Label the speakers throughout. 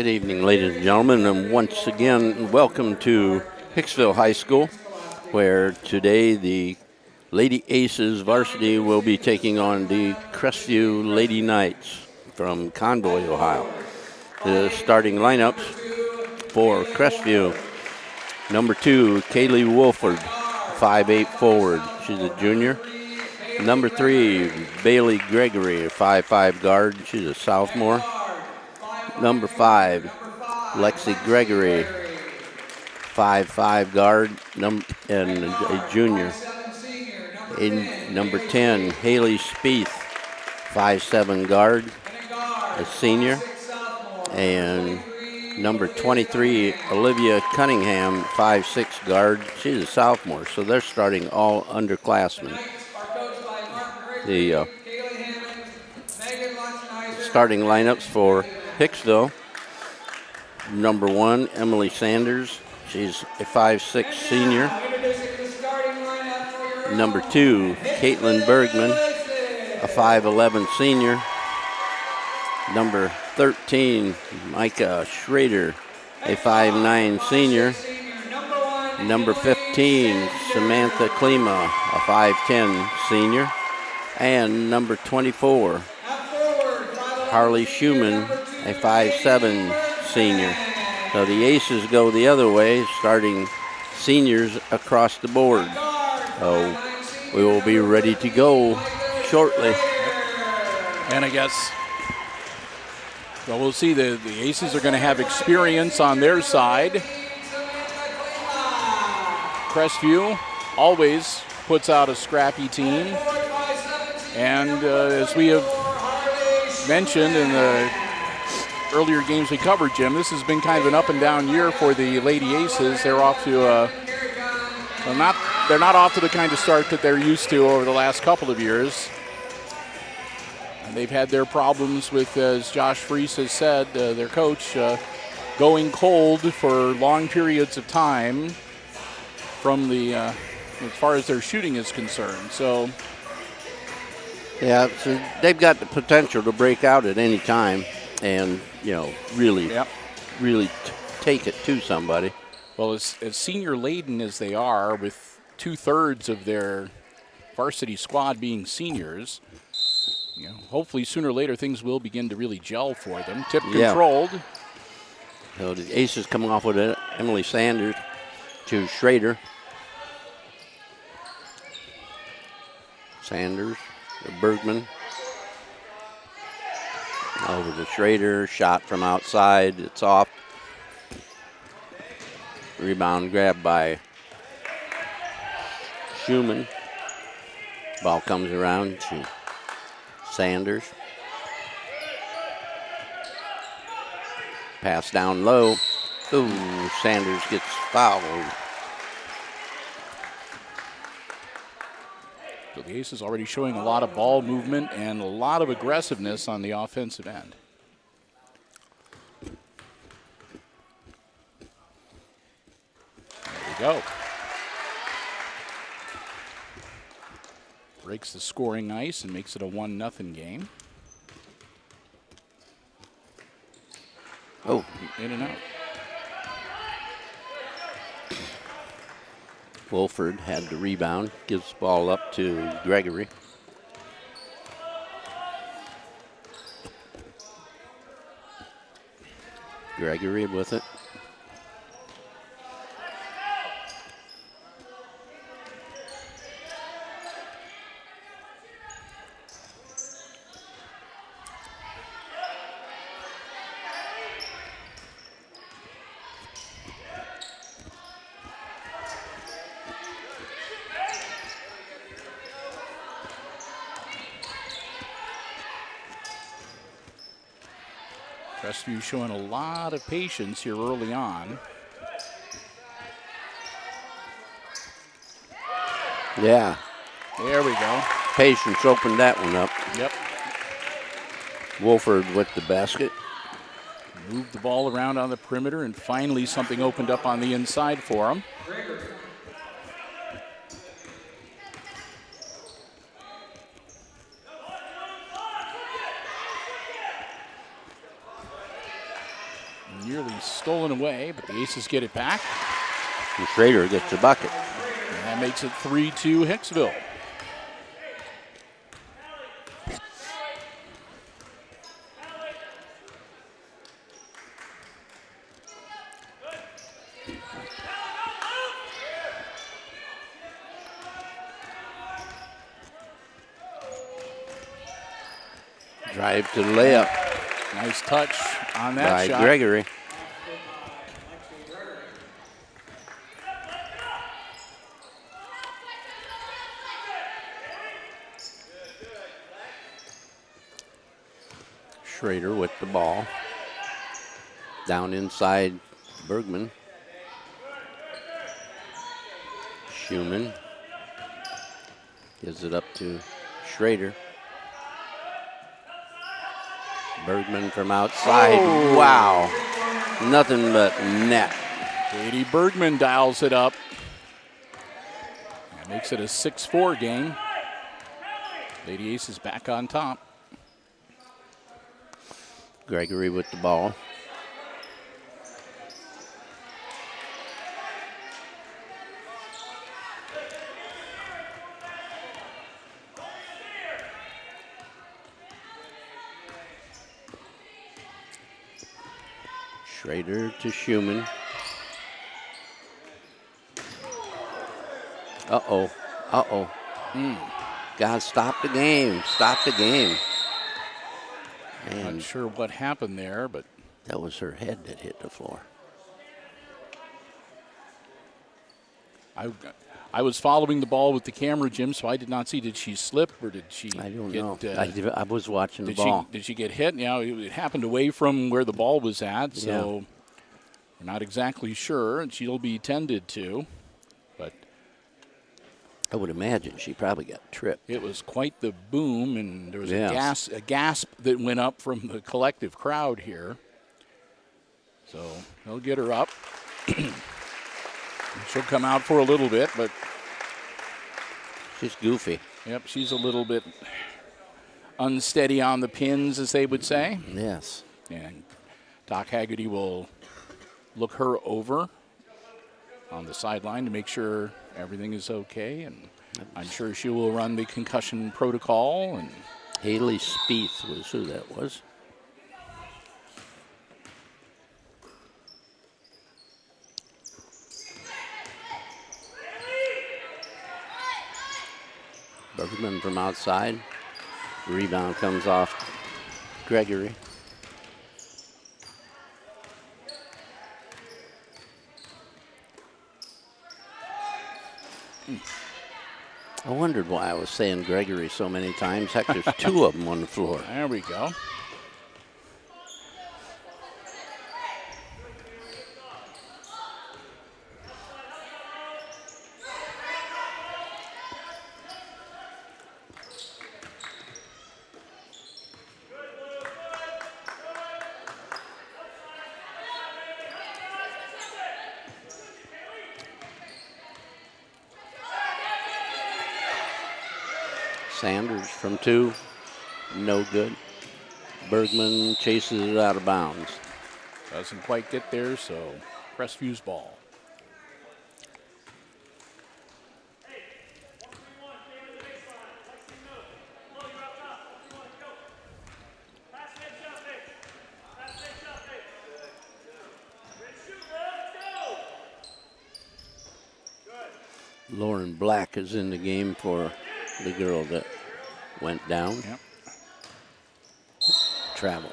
Speaker 1: Good evening, ladies and gentlemen, and once again, welcome to Hicksville High School, where today the Lady Aces varsity will be taking on the Crestview Lady Knights from Convoy, Ohio. The starting lineups for Crestview: number 2, Kaylee Wolford, 5'8" forward. She's a junior. Number 3, Bailey Gregory, 5'5" guard. She's a sophomore. Number 5, Lexi Gregory, 5'5" guard and a junior. In number 10, Haley Spieth, 5'7" guard, a senior. And number 23, Olivia Cunningham, 5'6" guard. She's a sophomore, so they're starting all underclassmen. The starting lineups for Hicksville: number 1, Emily Sanders. She's a 5'6" senior. Number 2, Caitlin Bergman, a 5'11" senior. Number 13, Micah Schrader, a 5'9" senior. Number 15, Samantha Klima, a 5'10" senior. And number 24, Harley Schumann, a 5'7" senior. So the Aces go the other way, starting seniors across the board. So we will be ready to go shortly.
Speaker 2: And I guess, well, we'll see. The Aces are going to have experience on their side. Crestview always puts out a scrappy team. And as we have mentioned in the earlier games we covered, Jim, this has been kind of an up and down year for the Lady Aces. They're off to they're not off to the kind of start that they're used to over the last couple of years. And they've had their problems with, as Josh Freese has said, their coach, going cold for long periods of time from the as far as their shooting is concerned. So.
Speaker 1: Yeah, so they've got the potential to break out at any time and, really take it to somebody.
Speaker 2: Well, as senior laden as they are, with 2/3 of their varsity squad being seniors, hopefully sooner or later things will begin to really gel for them. Tip controlled.
Speaker 1: So the Aces coming off with Emily Sanders to Schrader. Sanders. Bergman over to Schrader, shot from outside, it's off. Rebound grabbed by Schumann. Ball comes around to Sanders. Pass down low. Ooh, Sanders gets fouled.
Speaker 2: So the Aces already showing a lot of ball movement and a lot of aggressiveness on the offensive end. There we go. Breaks the scoring ice and makes it a 1-0 game.
Speaker 1: Oh,
Speaker 2: in and out.
Speaker 1: Wolford had the rebound, gives the ball up to Gregory. Gregory with it.
Speaker 2: Crestview showing a lot of patience here early on.
Speaker 1: Yeah.
Speaker 2: There we go.
Speaker 1: Patience opened that one up.
Speaker 2: Yep.
Speaker 1: Wolford with the basket.
Speaker 2: Moved the ball around on the perimeter, and finally something opened up on the inside for him. nearly stolen away, but the Aces get it back.
Speaker 1: And Schrader gets the bucket.
Speaker 2: And that makes it 3-2 Hicksville.
Speaker 1: Drive to the layup.
Speaker 2: Nice touch on that
Speaker 1: by
Speaker 2: shot.
Speaker 1: Gregory. Schrader with the ball. Down inside Bergman. Schumann gives it up to Schrader. Bergman from outside.
Speaker 2: Oh.
Speaker 1: Wow. Nothing but net.
Speaker 2: Katie Bergman dials it up. That makes it a 6-4 game. Lady Aces back on top.
Speaker 1: Gregory with the ball. Schrader to Schumann. Uh-oh. Uh-oh. God, stop the game. Stop the game. Man,
Speaker 2: Not sure what happened there, but
Speaker 1: that was her head that hit the floor.
Speaker 2: I was following the ball with the camera, Jim, so I did not see. Did she slip or did she
Speaker 1: I don't
Speaker 2: get,
Speaker 1: know. I was watching the ball.
Speaker 2: Did she get hit? Yeah, it happened away from where the ball was at, so
Speaker 1: Yeah.
Speaker 2: we're not exactly sure, and she'll be tended to. But
Speaker 1: I would imagine she probably got tripped.
Speaker 2: it was quite the boom, and there was
Speaker 1: Yes.
Speaker 2: a gasp that went up from the collective crowd here. So they'll get her up. She'll come out for a little bit, but
Speaker 1: She's goofy.
Speaker 2: yep, she's a little bit unsteady on the pins, as they would say.
Speaker 1: Yes.
Speaker 2: And Doc Haggerty will look her over on the sideline to make sure everything is okay. And I'm sure she will run the concussion protocol. And
Speaker 1: Haley Spieth was who that was. Bergman from outside. Rebound comes off Gregory. I wondered why I was saying Gregory so many times. Heck, there's two of them on the floor.
Speaker 2: there we go.
Speaker 1: Sanders from two, no good. Bergman chases it out of bounds.
Speaker 2: Doesn't quite get there, so Crestview's ball.
Speaker 1: Lauren Black is in the game for the girl that went down.
Speaker 2: Yep.
Speaker 1: Travel.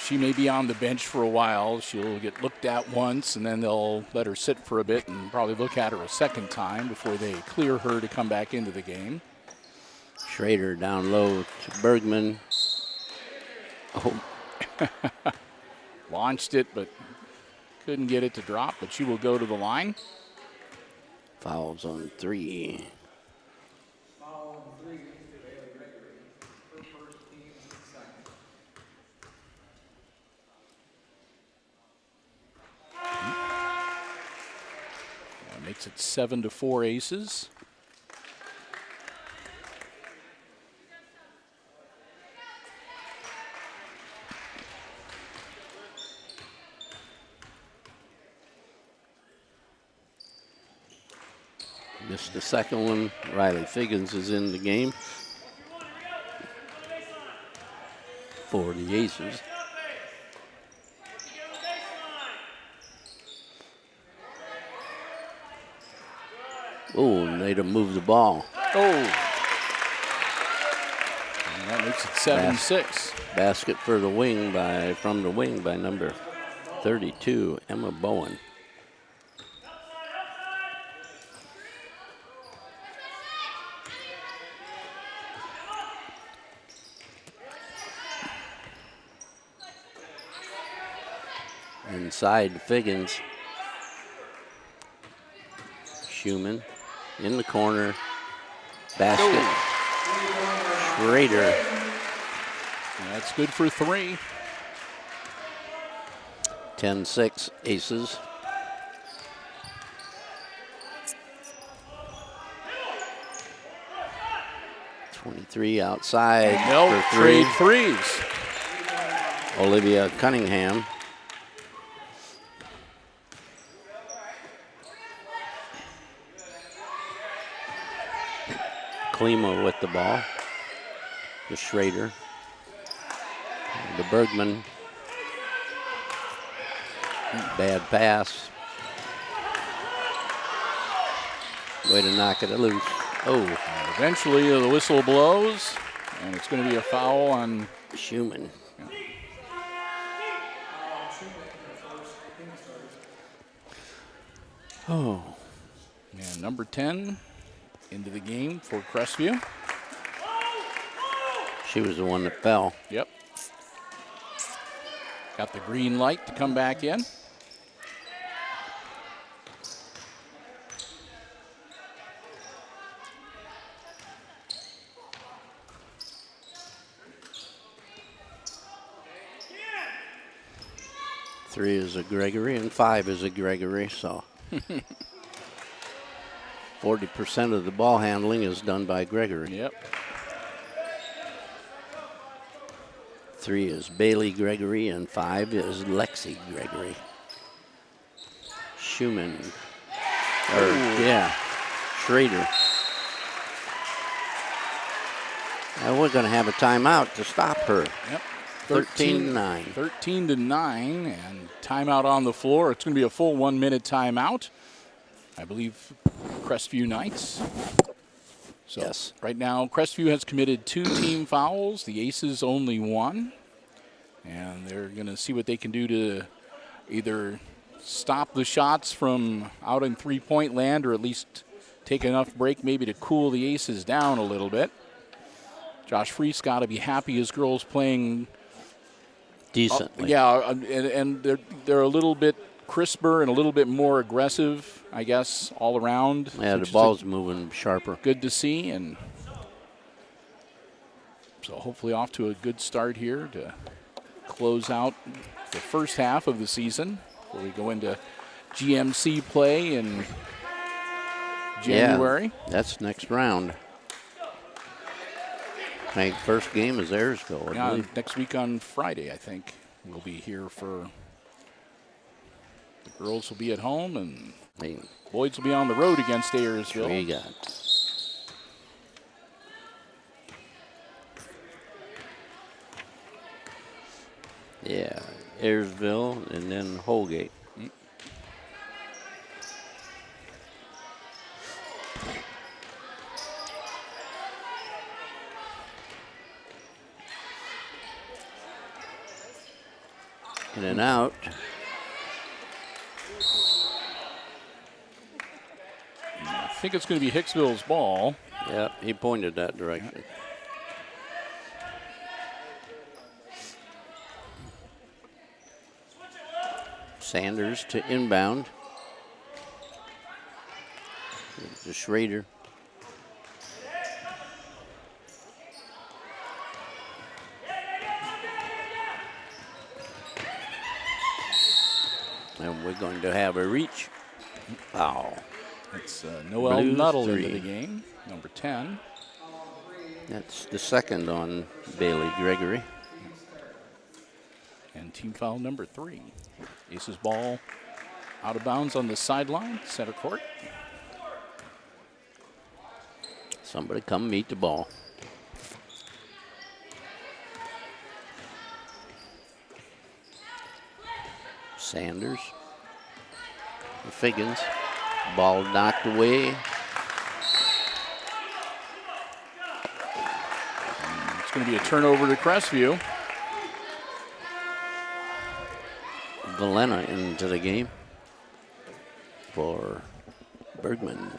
Speaker 2: She may be on the bench for a while. She'll get looked at once, and then they'll let her sit for a bit and probably look at her a second time before they clear her to come back into the game.
Speaker 1: Schrader down low to Bergman. Oh,
Speaker 2: Launched it, but couldn't get it to drop, but she will go to the line.
Speaker 1: fouls on three.
Speaker 2: That makes it 7-4 Aces.
Speaker 1: Missed the second one. Riley Figgins is in the game for the Aces. Oh, made him move the ball.
Speaker 2: Oh. And that makes it 7-6.
Speaker 1: Basket for the wing from the wing by number 32, Emma Bowen. Inside Figgins. Schumann in the corner. Basket. Schrader.
Speaker 2: That's good for 3.
Speaker 1: 10-6 Aces. .23 outside.
Speaker 2: No,
Speaker 1: for 3.
Speaker 2: trade threes.
Speaker 1: Olivia Cunningham. Klima with the ball. The Schrader. The Bergman. Bad pass. Way to knock it loose. Oh.
Speaker 2: Eventually the whistle blows, and it's going to be a foul on
Speaker 1: Schumann. Oh.
Speaker 2: And number 10 into the game for Crestview.
Speaker 1: She was the one that fell.
Speaker 2: Yep. Got the green light to come back in.
Speaker 1: Three is a Gregory and 5 is a Gregory, so 40% of the ball handling is done by Gregory.
Speaker 2: Yep.
Speaker 1: 3 is Bailey Gregory and 5 is Lexi Gregory. Schumann. Schrader. Now we're going to have a timeout to stop her.
Speaker 2: Yep.
Speaker 1: 13-9.
Speaker 2: 13-9, and timeout on the floor. It's going to be a full 1 minute timeout. I believe Crestview Knights. So
Speaker 1: yes.
Speaker 2: Right now, Crestview has committed 2 team fouls. The Aces only 1. And they're going to see what they can do to either stop the shots from out in three-point land or at least take enough break maybe to cool the Aces down a little bit. Josh Freese got to be happy his girls playing
Speaker 1: decently.
Speaker 2: And they're a little bit crisper and a little bit more aggressive, I guess, all around.
Speaker 1: Yeah, the ball's moving sharper.
Speaker 2: Good to see, and so hopefully off to a good start here to close out the first half of the season before we go into GMC play in January.
Speaker 1: Yeah, that's next round. I think first game is Ayersville, I believe.
Speaker 2: Next week on Friday, I think, we'll be here for the girls will be at home and boys will be on the road against Ayersville.
Speaker 1: We got. Yeah, Ayersville and then Holgate. In and out.
Speaker 2: I think it's going to be Hicksville's ball.
Speaker 1: Yeah, he pointed that direction. Sanders to inbound. To Schrader. And we're going to have a reach. Foul.
Speaker 2: It's Noel
Speaker 1: Blues
Speaker 2: Nuttall
Speaker 1: 3.
Speaker 2: into the game, number 10.
Speaker 1: That's the second on Bailey Gregory.
Speaker 2: And team foul number 3. Aces ball out of bounds on the sideline, center court.
Speaker 1: Somebody come meet the ball. Sanders. Figgins. Ball knocked away.
Speaker 2: It's going to be a turnover to Crestview.
Speaker 1: Valena into the game for Bergman.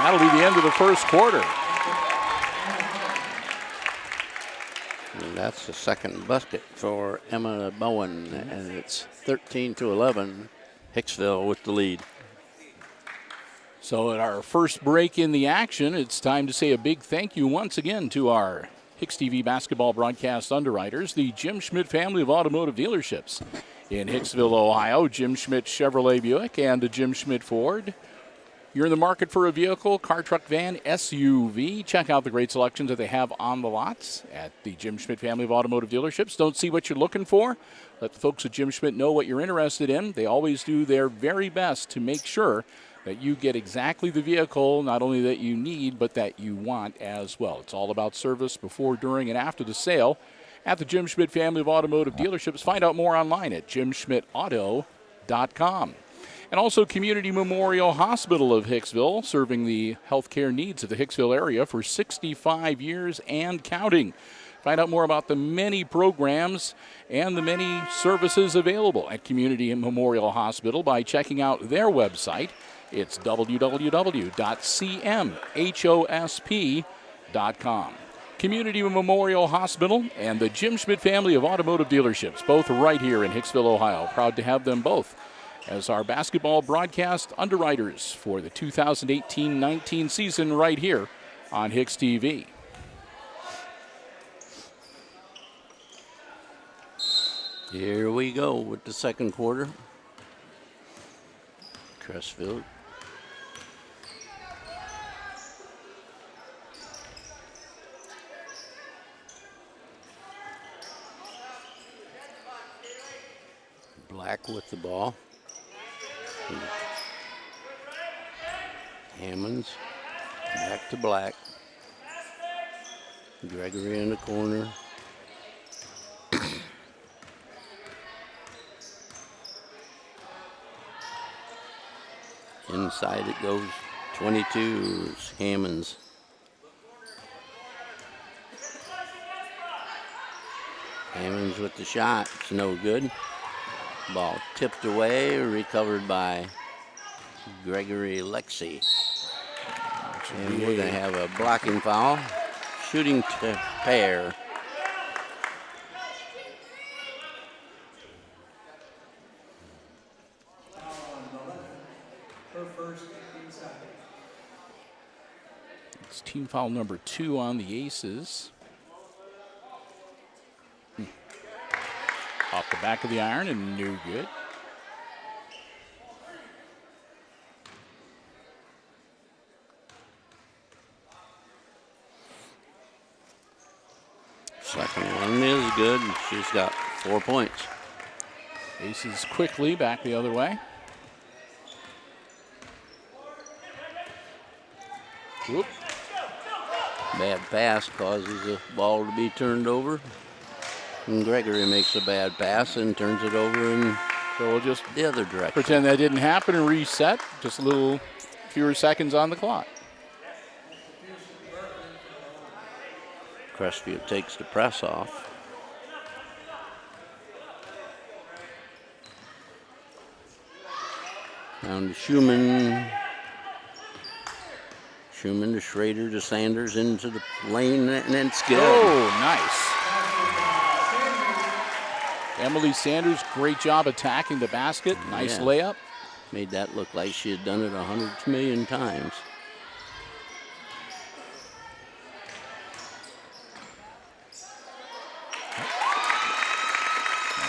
Speaker 2: That'll be the end of the first quarter.
Speaker 1: And that's the second basket for Emma Bowen, and it's 13-11. Hicksville with the lead.
Speaker 2: So at our first break in the action, it's time to say a big thank you once again to our HIX-TV basketball broadcast underwriters, the Jim Schmidt family of automotive dealerships in Hicksville, Ohio, Jim Schmidt Chevrolet Buick and Jim Schmidt Ford. You're in the market for a vehicle, car, truck, van, SUV. Check out the great selections that they have on the lots at the Jim Schmidt family of automotive dealerships. Don't see what you're looking for? Let the folks at Jim Schmidt know what you're interested in. They always do their very best to make sure that you get exactly the vehicle, not only that you need, but that you want as well. It's all about service before, during, and after the sale at the Jim Schmidt family of automotive dealerships. Find out more online at jimschmidtauto.com. And also Community Memorial Hospital of Hicksville, serving the healthcare needs of the Hicksville area for 65 years and counting. Find out more about the many programs and the many services available at Community Memorial Hospital by checking out their website. It's www.cmhosp.com. Community Memorial Hospital and the Jim Schmidt family of automotive dealerships, both right here in Hicksville, Ohio. Proud to have them both as our basketball broadcast underwriters for the 2018-19 season right here on HIX-TV.
Speaker 1: Here we go with the second quarter. Crestview. Black with the ball. Hammonds back to Black. Gregory in the corner. Inside it goes. 22 is Hammonds. Hammonds with the shot. It's no good. Ball tipped away, recovered by Gregory Lexi. And we're going to have a blocking foul. Shooting to pair.
Speaker 2: It's team foul number 2 on the Aces. Off the back of the iron and no good.
Speaker 1: Second one is good. She's got 4 points.
Speaker 2: Aces quickly back the other way. Whoop.
Speaker 1: Bad pass causes the ball to be turned over. And Gregory makes a bad pass and turns it over and
Speaker 2: So we'll just
Speaker 1: the other direction.
Speaker 2: pretend that didn't happen and reset. Just a little fewer seconds on the clock.
Speaker 1: Crestview takes the press off. Down to Schumann. Schumann to Schrader to Sanders into the lane, and it's good.
Speaker 2: Oh, nice. Emily Sanders, great job attacking the basket. Nice
Speaker 1: Yeah.
Speaker 2: layup.
Speaker 1: Made that look like she had done it 100 million times.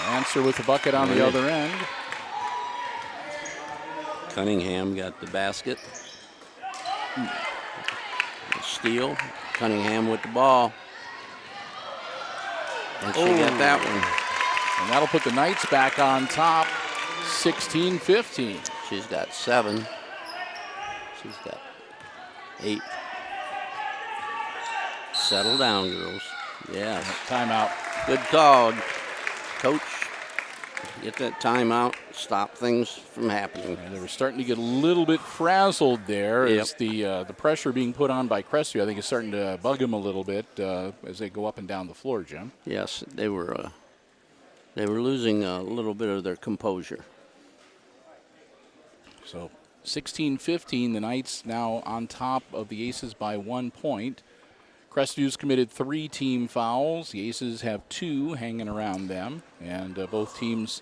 Speaker 2: Answer with the bucket on the other end.
Speaker 1: Cunningham got the basket. Steal. Cunningham with the ball. And she got that one.
Speaker 2: And that'll put the Knights back on top, 16-15.
Speaker 1: She's got 7. She's got 8. Settle down, girls. Yeah.
Speaker 2: Timeout.
Speaker 1: Good call, Coach. Get that timeout. Stop things from happening.
Speaker 2: And they were starting to get a little bit frazzled there as the pressure being put on by Crestview, I think, is starting to bug them a little bit as they go up and down the floor, Jim.
Speaker 1: Yes, they were losing a little bit of their composure.
Speaker 2: So 16-15, the Knights now on top of the Aces by 1 point. Crestview's committed 3 team fouls. The Aces have 2 hanging around them, and both teams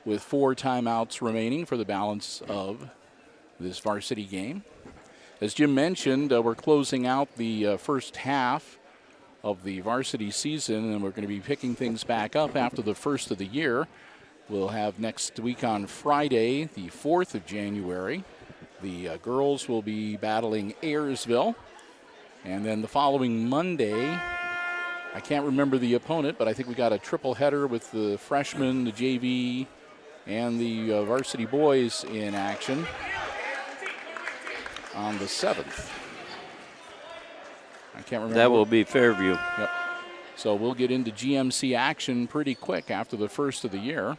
Speaker 2: with 4 timeouts remaining for the balance of this varsity game. As Jim mentioned, we're closing out the first half of the varsity season, and we're going to be picking things back up after the first of the year. We'll have next week on Friday, the 4th of January. The girls will be battling Ayersville. And then the following Monday, I can't remember the opponent, but I think we got a triple header with the freshmen, the JV, and the varsity boys in action on the 7th. I can't remember.
Speaker 1: That will be Fairview.
Speaker 2: Yep. So we'll get into GMC action pretty quick after the first of the year.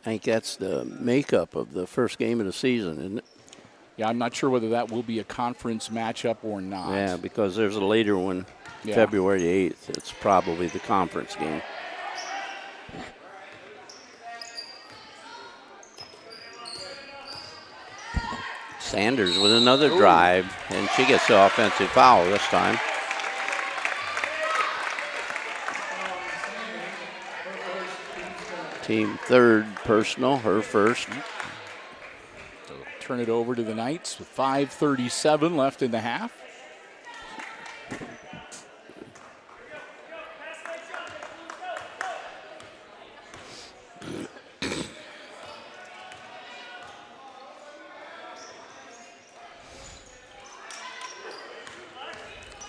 Speaker 1: I think that's the makeup of the first game of the season, isn't it?
Speaker 2: Yeah, I'm not sure whether that will be a conference matchup or not.
Speaker 1: Yeah, because there's a later one, February 8th. It's probably the conference game. Sanders with another drive, and she gets the offensive foul this time. Team 3rd personal, her first.
Speaker 2: Turn it over to the Knights with 5:37 left in the half.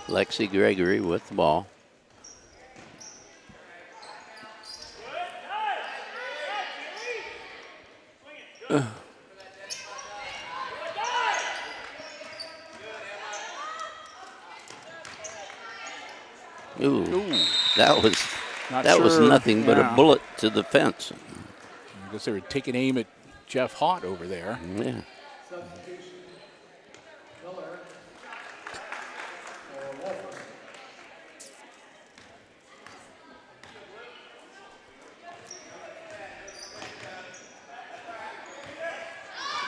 Speaker 1: Lexi Gregory with the ball. That was nothing but a bullet to the fence.
Speaker 2: I guess they were taking aim at Jeff Haught over there.
Speaker 1: Yeah.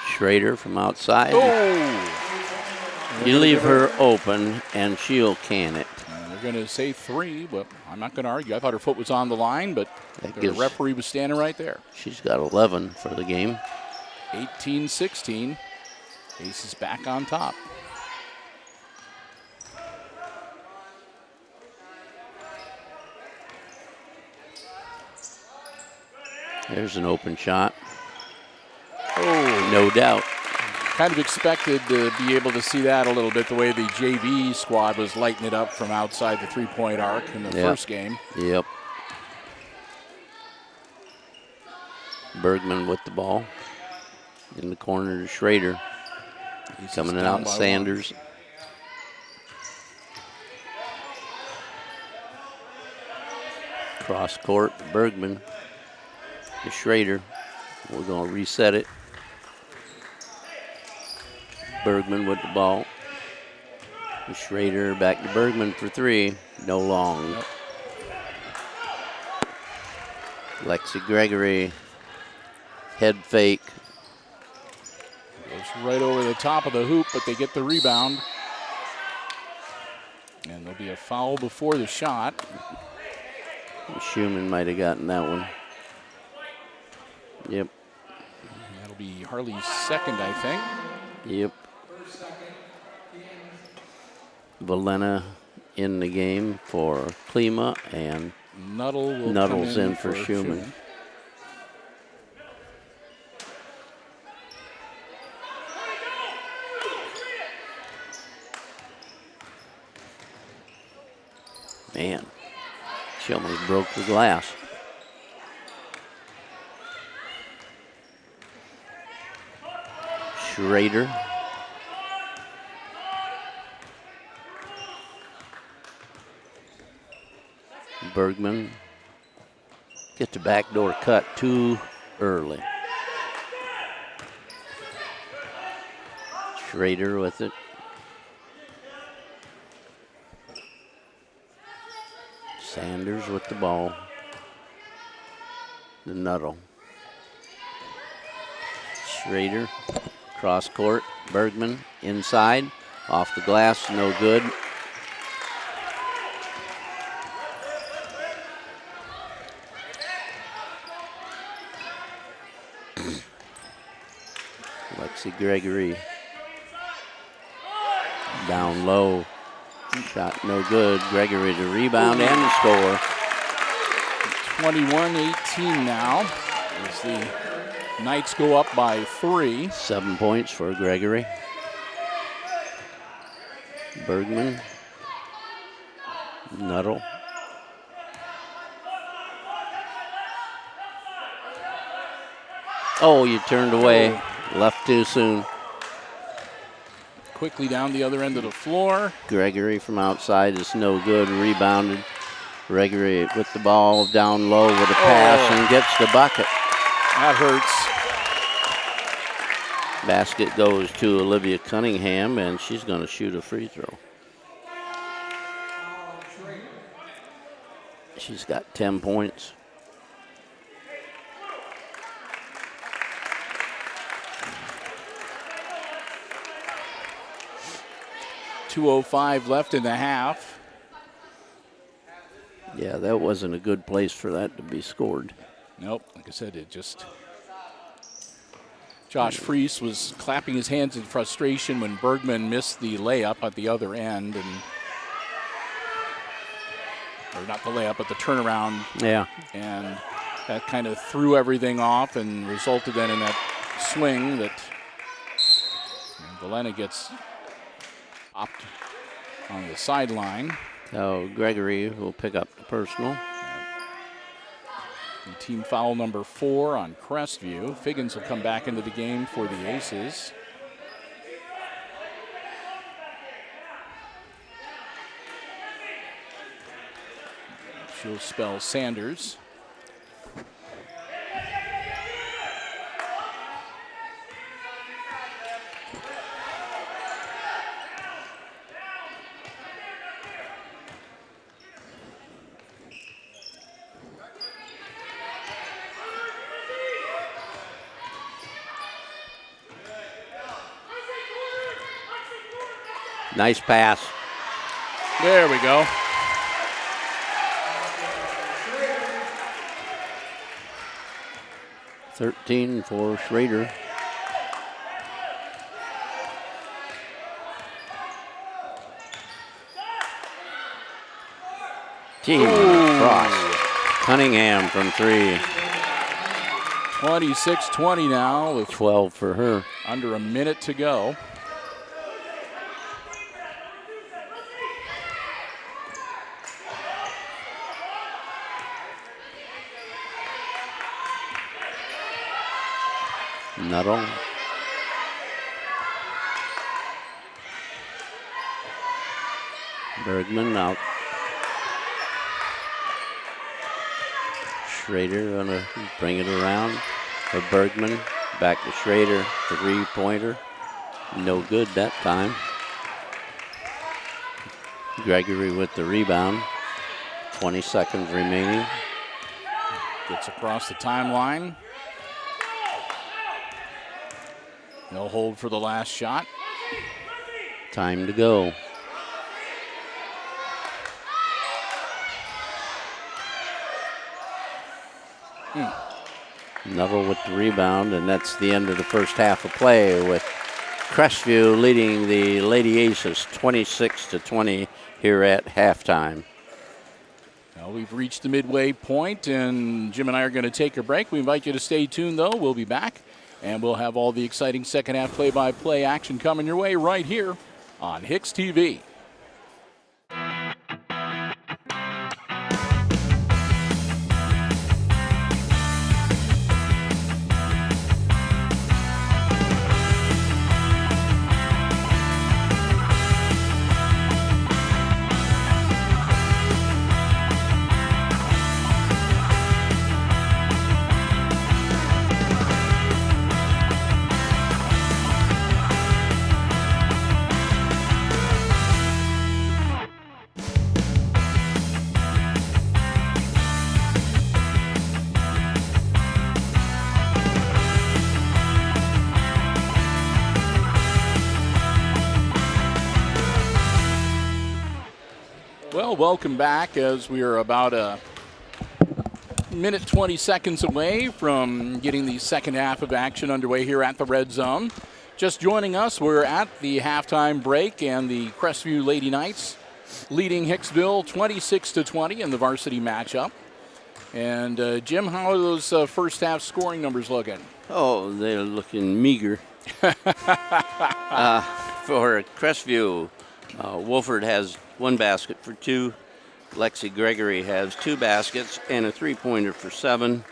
Speaker 1: Schrader from outside. You leave her open, and she'll can it.
Speaker 2: They're going to say 3, but I'm not going to argue. I thought her foot was on the line, but the referee was standing right there.
Speaker 1: She's got 11 for the game.
Speaker 2: 18-16. Aces back on top.
Speaker 1: There's an open shot. No doubt.
Speaker 2: Kind of expected to be able to see that a little bit, the way the JV squad was lighting it up from outside the three-point arc in the first game.
Speaker 1: Yep. Bergman with the ball. In the corner to Schrader. He's coming out, Sanders. Cross court, Bergman to Schrader. We're going to reset it. Bergman with the ball. Schrader back to Bergman for 3. No long.
Speaker 2: Yep.
Speaker 1: Lexi Gregory. Head fake.
Speaker 2: Goes right over the top of the hoop, but they get the rebound. And there'll be a foul before the shot.
Speaker 1: Schumann might have gotten that one. Yep.
Speaker 2: That'll be Harley's second, I think.
Speaker 1: Yep. Valena in the game for Klima, and
Speaker 2: Nuttall's
Speaker 1: in for Schumann. She almost broke the glass. Schrader. Bergman. Get the backdoor cut too early. Schrader with it. Sanders with the ball. The Nuttall. Schrader. Cross court. Bergman inside. Off the glass. No good. Lexi Gregory. Down low. Shot no good. Gregory to rebound and the score.
Speaker 2: 21-18 now as the Knights go up by 3.
Speaker 1: 7 points for Gregory. Bergman. Nuttall. Oh, you turned away. Left too soon.
Speaker 2: Quickly down the other end of the floor.
Speaker 1: Gregory from outside is no good. Rebounded. Gregory with the ball down low with a pass and gets the bucket.
Speaker 2: That hurts.
Speaker 1: Basket goes to Olivia Cunningham, and she's going to shoot a free throw. She's got 10 points.
Speaker 2: .205 left in the half.
Speaker 1: Yeah, that wasn't a good place for that to be scored.
Speaker 2: Nope, like I said, it just... Josh Freese was clapping his hands in frustration when Bergman missed the layup at the other end, and or not the layup, but the turnaround.
Speaker 1: Yeah.
Speaker 2: And that kind of threw everything off and resulted then in that swing that Valena gets popped on the sideline.
Speaker 1: So Gregory will pick up the personal.
Speaker 2: And team foul number 4 on Crestview. Figgins will come back into the game for the Aces. She'll spell Sanders.
Speaker 1: Nice pass.
Speaker 2: There we go.
Speaker 1: .13 for Schrader. Frost. Cunningham from 3.
Speaker 2: 26-20 now with
Speaker 1: 12 for her.
Speaker 2: under a minute to go.
Speaker 1: Nuttall. Bergman out. Schrader gonna bring it around for Bergman. Back to Schrader, 3-pointer. No good that time. Gregory with the rebound. 20 seconds remaining.
Speaker 2: Gets across the timeline. They'll hold for the last shot.
Speaker 1: Time to go. Nuttall with the rebound, and that's the end of the first half of play with Crestview leading the Lady Aces 26-20 here at halftime.
Speaker 2: Well, we've reached the midway point, and Jim and I are going to take a break. We invite you to stay tuned, though. We'll be back, and we'll have all the exciting second half play-by-play action coming your way right here on HIX-TV. Well, welcome back as we are about a minute 20 seconds away from getting the second half of action underway here at the Red Zone. Just joining us, we're at the halftime break, and the Crestview Lady Knights leading Hicksville 26-20 in the varsity matchup. And Jim, how are those first half scoring numbers looking?
Speaker 1: Oh, they're looking meager. For Crestview, Wolford has 1 basket for 2. Lexi Gregory has 2 baskets and a 3-pointer for 7.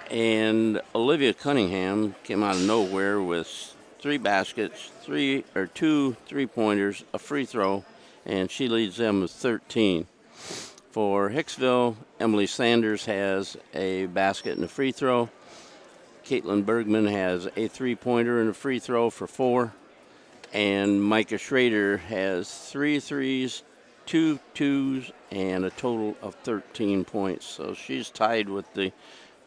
Speaker 1: And Olivia Cunningham came out of nowhere with 3 baskets, 2 3-pointers, a free throw, and she leads them with 13. For Hicksville, Emily Sanders has a basket and a free throw. Caitlin Bergman has a 3-pointer and a free throw for 4. And Micah Schrader has 3 threes, 2 twos, and a total of 13 points. So she's tied with the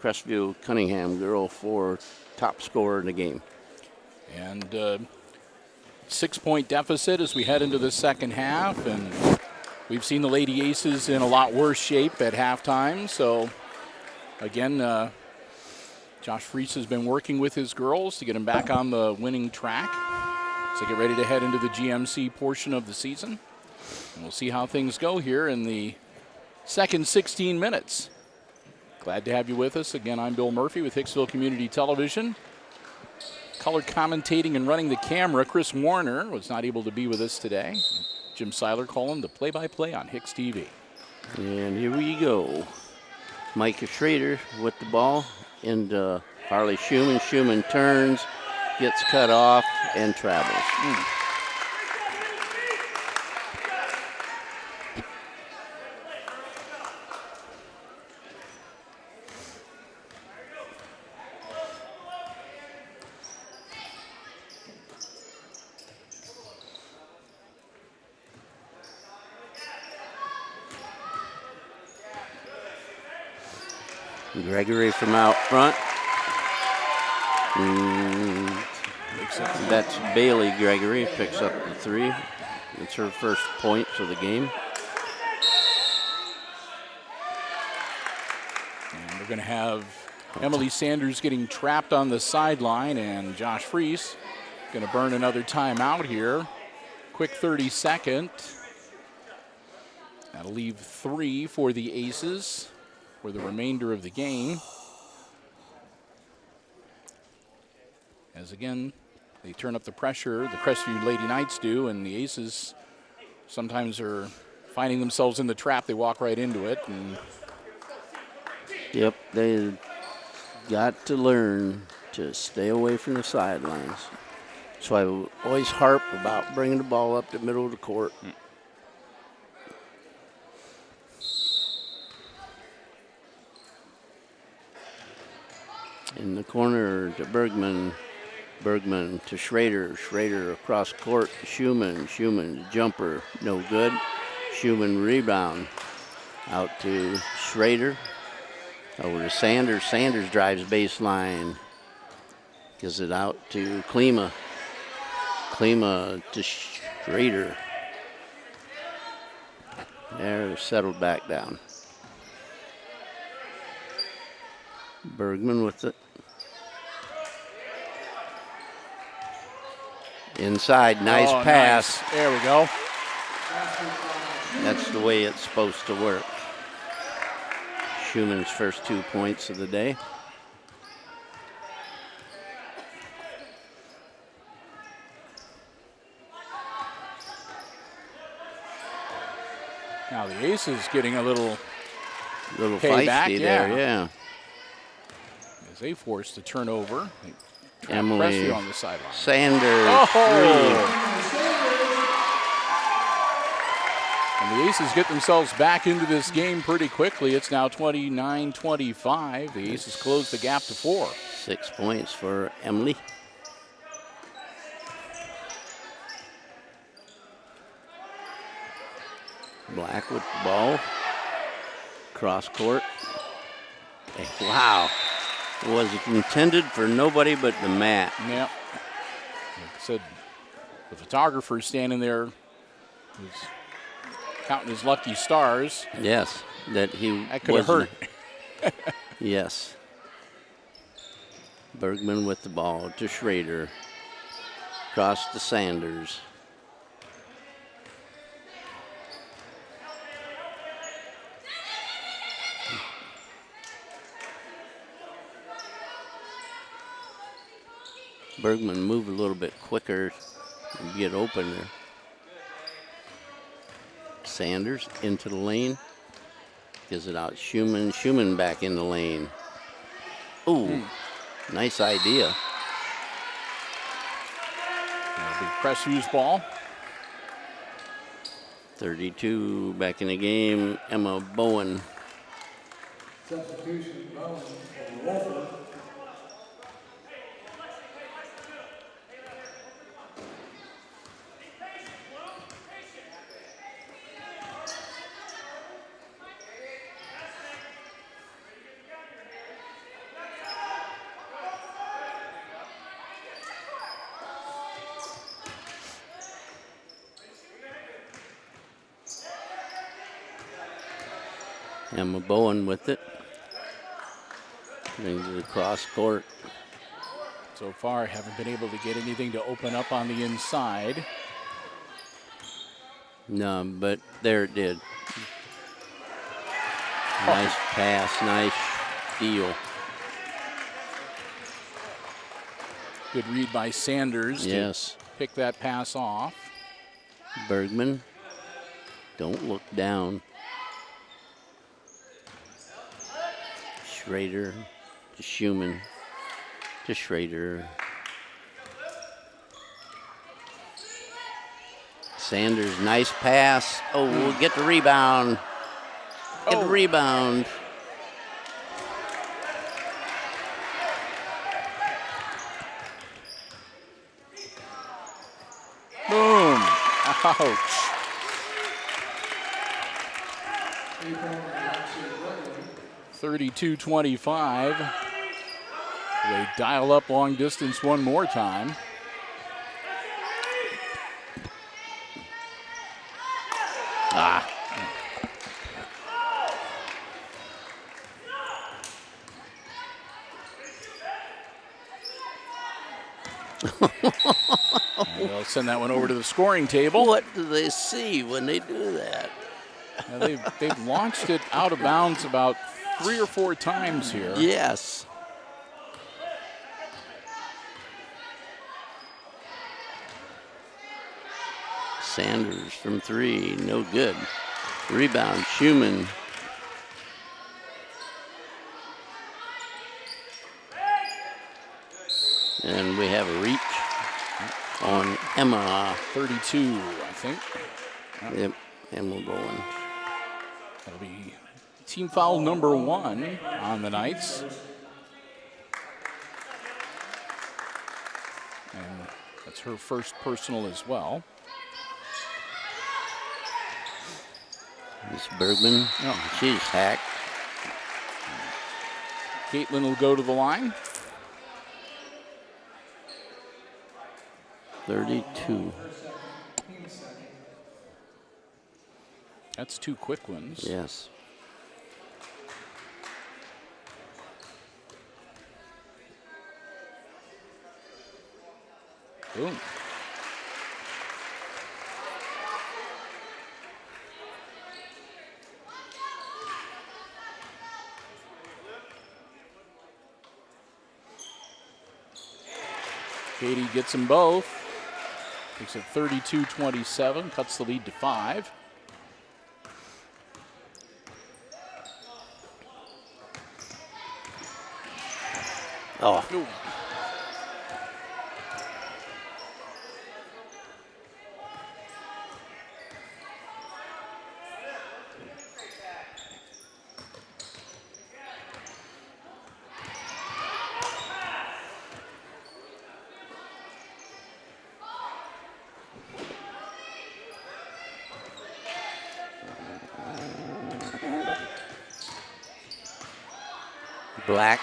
Speaker 1: Crestview Cunningham girl for top scorer in the game.
Speaker 2: And 6-point deficit as we head into the second half. And we've seen the Lady Aces in a lot worse shape at halftime. So, again, Josh Freese has been working with his girls to get them back on the winning track. So get ready to head into the GMC portion of the season. And we'll see how things go here in the second 16 minutes. Glad to have you with us. Again, I'm Bill Murphy with Hicksville Community Television. Color commentating and running the camera, Chris Warner was not able to be with us today. Jim Seiler calling the play-by-play on HIX-TV.
Speaker 1: And here we go. Micah Schrader with the ball into Harley Schumann. Schumann turns, gets cut off, and travels. Gregory from out front. That's Bailey Gregory, picks up the 3. It's her first points of the game.
Speaker 2: And we're going to have Emily Sanders getting trapped on the sideline, and Josh Freese going to burn another timeout here. Quick 30-second. That'll leave 3 for the Aces for the remainder of the game. As again, they turn up the pressure, the Crestview Lady Knights do, and the Aces sometimes are finding themselves in the trap. They walk right into it. And
Speaker 1: yep, they got to learn to stay away from the sidelines. So I always harp about bringing the ball up the middle of the court. In the corner to Bergman. Bergman to Schrader. Schrader across court to Schumann. Schumann jumper, no good. Schumann rebound. Out to Schrader. Over to Sanders. Sanders drives baseline. Gives it out to Klima. Klima to Schrader. They're settled back down. Bergman with it. Inside, nice pass.
Speaker 2: Nice. There we go.
Speaker 1: That's the way it's supposed to work. Schumann's first 2 points of the day.
Speaker 2: Now the Aces getting a little
Speaker 1: feisty there, yeah.
Speaker 2: As they forced the turnover.
Speaker 1: Emily
Speaker 2: on the sideline.
Speaker 1: Sanders, 3.
Speaker 2: And the Aces get themselves back into this game pretty quickly. It's now 29-25. The Aces close the gap to 4.
Speaker 1: 6 points for Emily. Black with the ball. Cross court. Wow. It was intended for nobody but the mat.
Speaker 2: Yeah. Like I said, the photographer standing there was counting his lucky stars.
Speaker 1: Yes, that
Speaker 2: could have hurt.
Speaker 1: Yes. Bergman with the ball to Schrader. Across to Sanders. Bergman move a little bit quicker and get open there. Sanders into the lane. Gives it out. Schumann back in the lane. Ooh, nice idea.
Speaker 2: That'll be Crestview's ball.
Speaker 1: 32 back in the game. Emma Bowen.
Speaker 3: Substitution, Bowen for Wolford.
Speaker 1: Emma Bowen with it. Brings it across court.
Speaker 2: So far, haven't been able to get anything to open up on the inside.
Speaker 1: No, but there it did. Nice pass, nice steal.
Speaker 2: Good read by Sanders
Speaker 1: Yes.
Speaker 2: to pick that pass off.
Speaker 1: Bergman, don't look down. Schrader to Schumann to Schrader. Sanders, nice pass. Oh, we'll get the rebound. Get the rebound.
Speaker 2: Boom. Ouch. 32-25. They dial up long distance one more time.
Speaker 1: Ah.
Speaker 2: And they'll send that one over to the scoring table.
Speaker 1: What do they see when they do that?
Speaker 2: Now they've launched it out of bounds about 3 or 4 times here.
Speaker 1: Yes. Sanders from 3, no good. Rebound, Schumann. And we have a reach on Emma.
Speaker 2: 32, I think.
Speaker 1: Yep, Emma Bowen.
Speaker 2: That'll be team foul number 1 on the Knights. And that's her first personal as well.
Speaker 1: Miss Bergman, she's hacked.
Speaker 2: Caitlin will go to the line.
Speaker 1: 32.
Speaker 2: That's 2 quick ones.
Speaker 1: Yes.
Speaker 2: Boom. Katie gets them both. Makes it 32-27, cuts the lead to 5.
Speaker 1: Oh.
Speaker 2: Ooh.
Speaker 1: Black,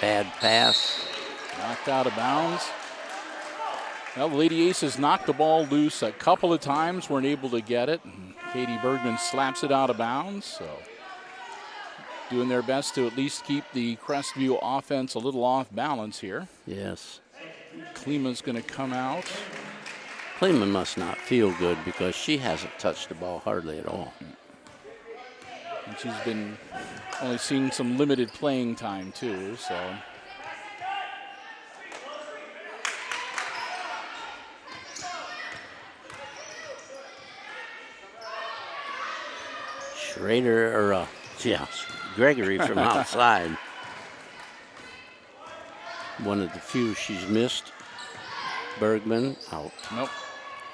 Speaker 1: bad pass.
Speaker 2: Knocked out of bounds. Well, the Lady Aces knocked the ball loose a couple of times, weren't able to get it. And Katie Bergman slaps it out of bounds. So doing their best to at least keep the Crestview offense a little off balance here.
Speaker 1: Yes.
Speaker 2: Klima's going to come out.
Speaker 1: Klima must not feel good because she hasn't touched the ball hardly at all.
Speaker 2: And she's been only seeing some limited playing time too, so.
Speaker 1: Gregory from outside. One of the few she's missed. Bergman out.
Speaker 2: Nope.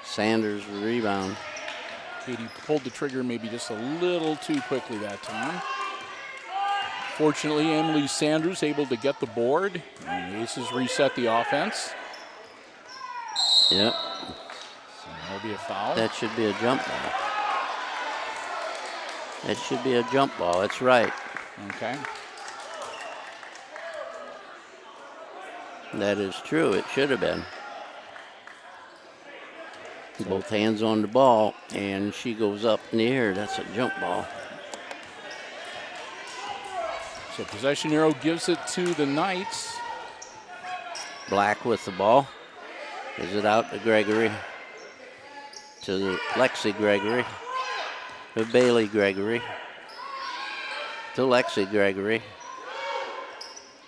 Speaker 1: Sanders rebound.
Speaker 2: Katie pulled the trigger maybe just a little too quickly that time. Fortunately, Emily Sanders able to get the board. And the Aces reset the offense.
Speaker 1: Yep.
Speaker 2: So that'll be a foul.
Speaker 1: That should be a jump ball. That should be a jump ball. That's right.
Speaker 2: Okay.
Speaker 1: That is true. It should have been. Both hands on the ball, and she goes up in the air. That's a jump ball.
Speaker 2: So possession arrow gives it to the Knights.
Speaker 1: Black with the ball. Is it out to Gregory? To Lexi Gregory. To Bailey Gregory. To Lexi Gregory.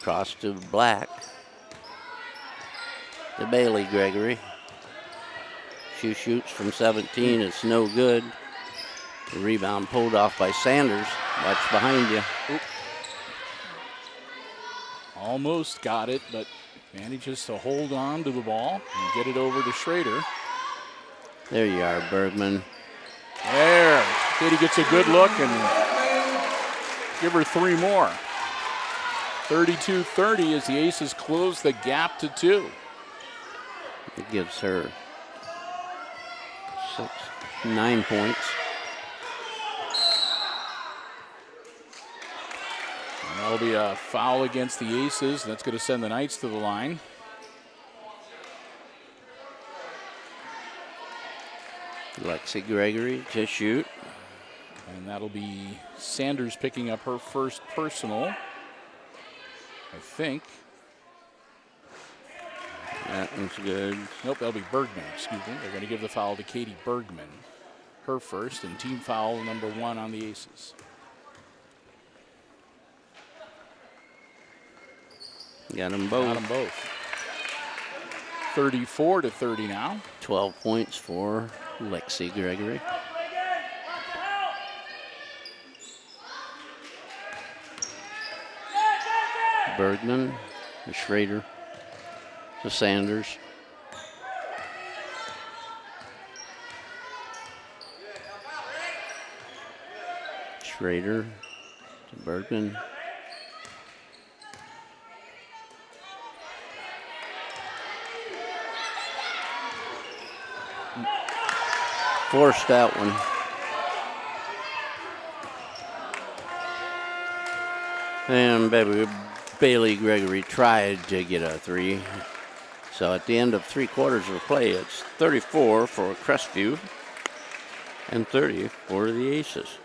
Speaker 1: Cross to Black. To Bailey Gregory. She shoots from 17. It's no good. The rebound pulled off by Sanders. Watch behind you.
Speaker 2: Oop. Almost got it, but manages to hold on to the ball and get it over to Schrader.
Speaker 1: There you are, Bergman.
Speaker 2: There. Katie gets a good look and give her 3 more. 32-30 as the Aces close the gap to 2.
Speaker 1: It gives her 9 points.
Speaker 2: And that'll be a foul against the Aces. That's going to send the Knights to the line.
Speaker 1: Lexi Gregory to shoot.
Speaker 2: And that'll be Sanders picking up her first personal, I think.
Speaker 1: That one's good.
Speaker 2: Nope, that'll be Bergman, excuse me. They're going to give the foul to Katie Bergman, her first, and team foul number 1 on the Aces.
Speaker 1: Got them both.
Speaker 2: Got them both. 34-30 now.
Speaker 1: 12 points for Lexi Gregory. Bergman to Schrader to Sanders. Schrader to Bergman. Forced that one. And Bailey Gregory tried to get a 3. So at the end of 3 quarters of play, it's 34 for Crestview and 30 for the Aces.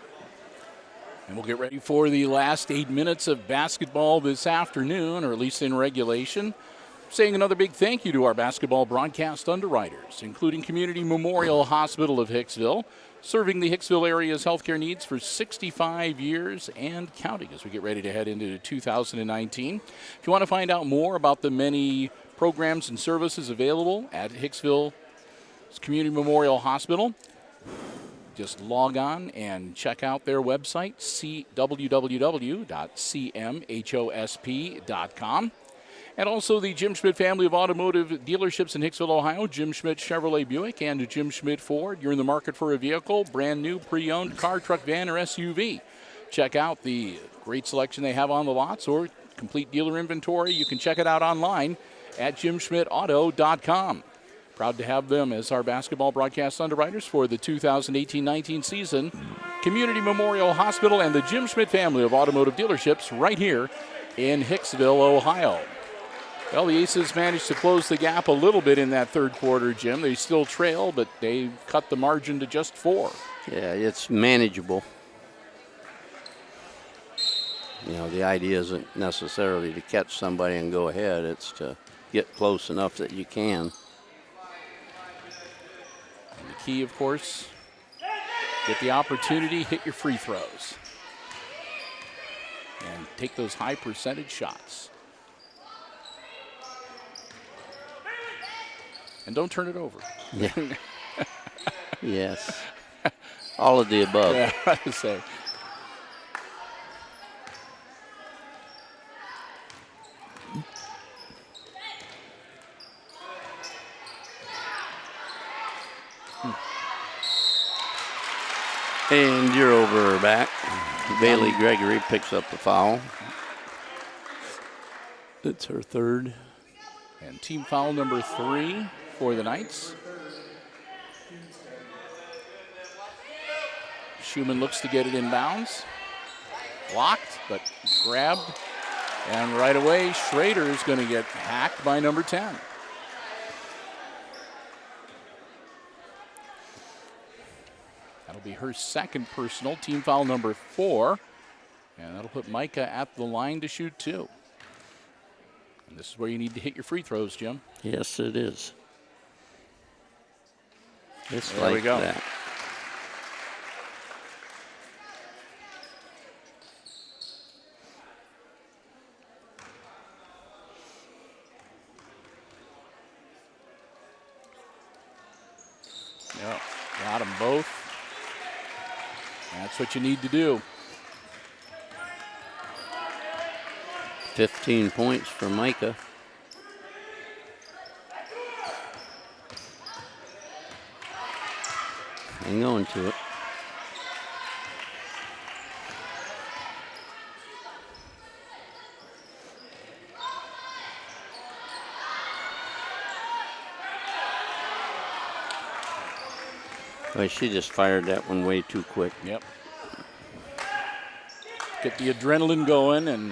Speaker 2: And we'll get ready for the last 8 minutes of basketball this afternoon, or at least in regulation. Saying another big thank you to our basketball broadcast underwriters, including Community Memorial Hospital of Hicksville, serving the Hicksville area's healthcare needs for 65 years and counting as we get ready to head into 2019. If you want to find out more about the many programs and services available at Hicksville Community Memorial Hospital, just log on and check out their website, www.cmhosp.com. And also the Jim Schmidt family of automotive dealerships in Hicksville, Ohio, Jim Schmidt Chevrolet Buick and Jim Schmidt Ford. You're in the market for a vehicle, brand new, pre-owned car, truck, van, or SUV. Check out the great selection they have on the lots or complete dealer inventory. You can check it out online at jimschmidtauto.com. Proud to have them as our basketball broadcast underwriters for the 2018-19 season. Community Memorial Hospital and the Jim Schmidt family of automotive dealerships right here in Hicksville, Ohio. Well, the Aces managed to close the gap a little bit in that third quarter, Jim. They still trail, but they cut the margin to just 4.
Speaker 1: Yeah, it's manageable. You know, the idea isn't necessarily to catch somebody and go ahead. It's to get close enough that you can.
Speaker 2: And the key, of course, get the opportunity, hit your free throws. And take those high percentage shots. And don't turn it over.
Speaker 1: Yeah. Yes. All of the above.
Speaker 2: Yeah, I would say.
Speaker 1: And you're over her back. Bailey Gregory picks up the foul. It's her third.
Speaker 2: And team foul number 3 for the Knights. Schumann looks to get it inbounds. Blocked, but grabbed. And right away, Schrader is going to get hacked by number 10. That'll be her second personal, team foul number 4. And that'll put Micah at the line to shoot 2. And this is where you need to hit your free throws, Jim.
Speaker 1: Yes, it is. It's
Speaker 2: There we
Speaker 1: like
Speaker 2: go.
Speaker 1: that.
Speaker 2: Yep, got them both. That's what you need to do.
Speaker 1: 15 points for Micah. Hang on to it. Well, she just fired that one way too quick.
Speaker 2: Yep. Get the adrenaline going, and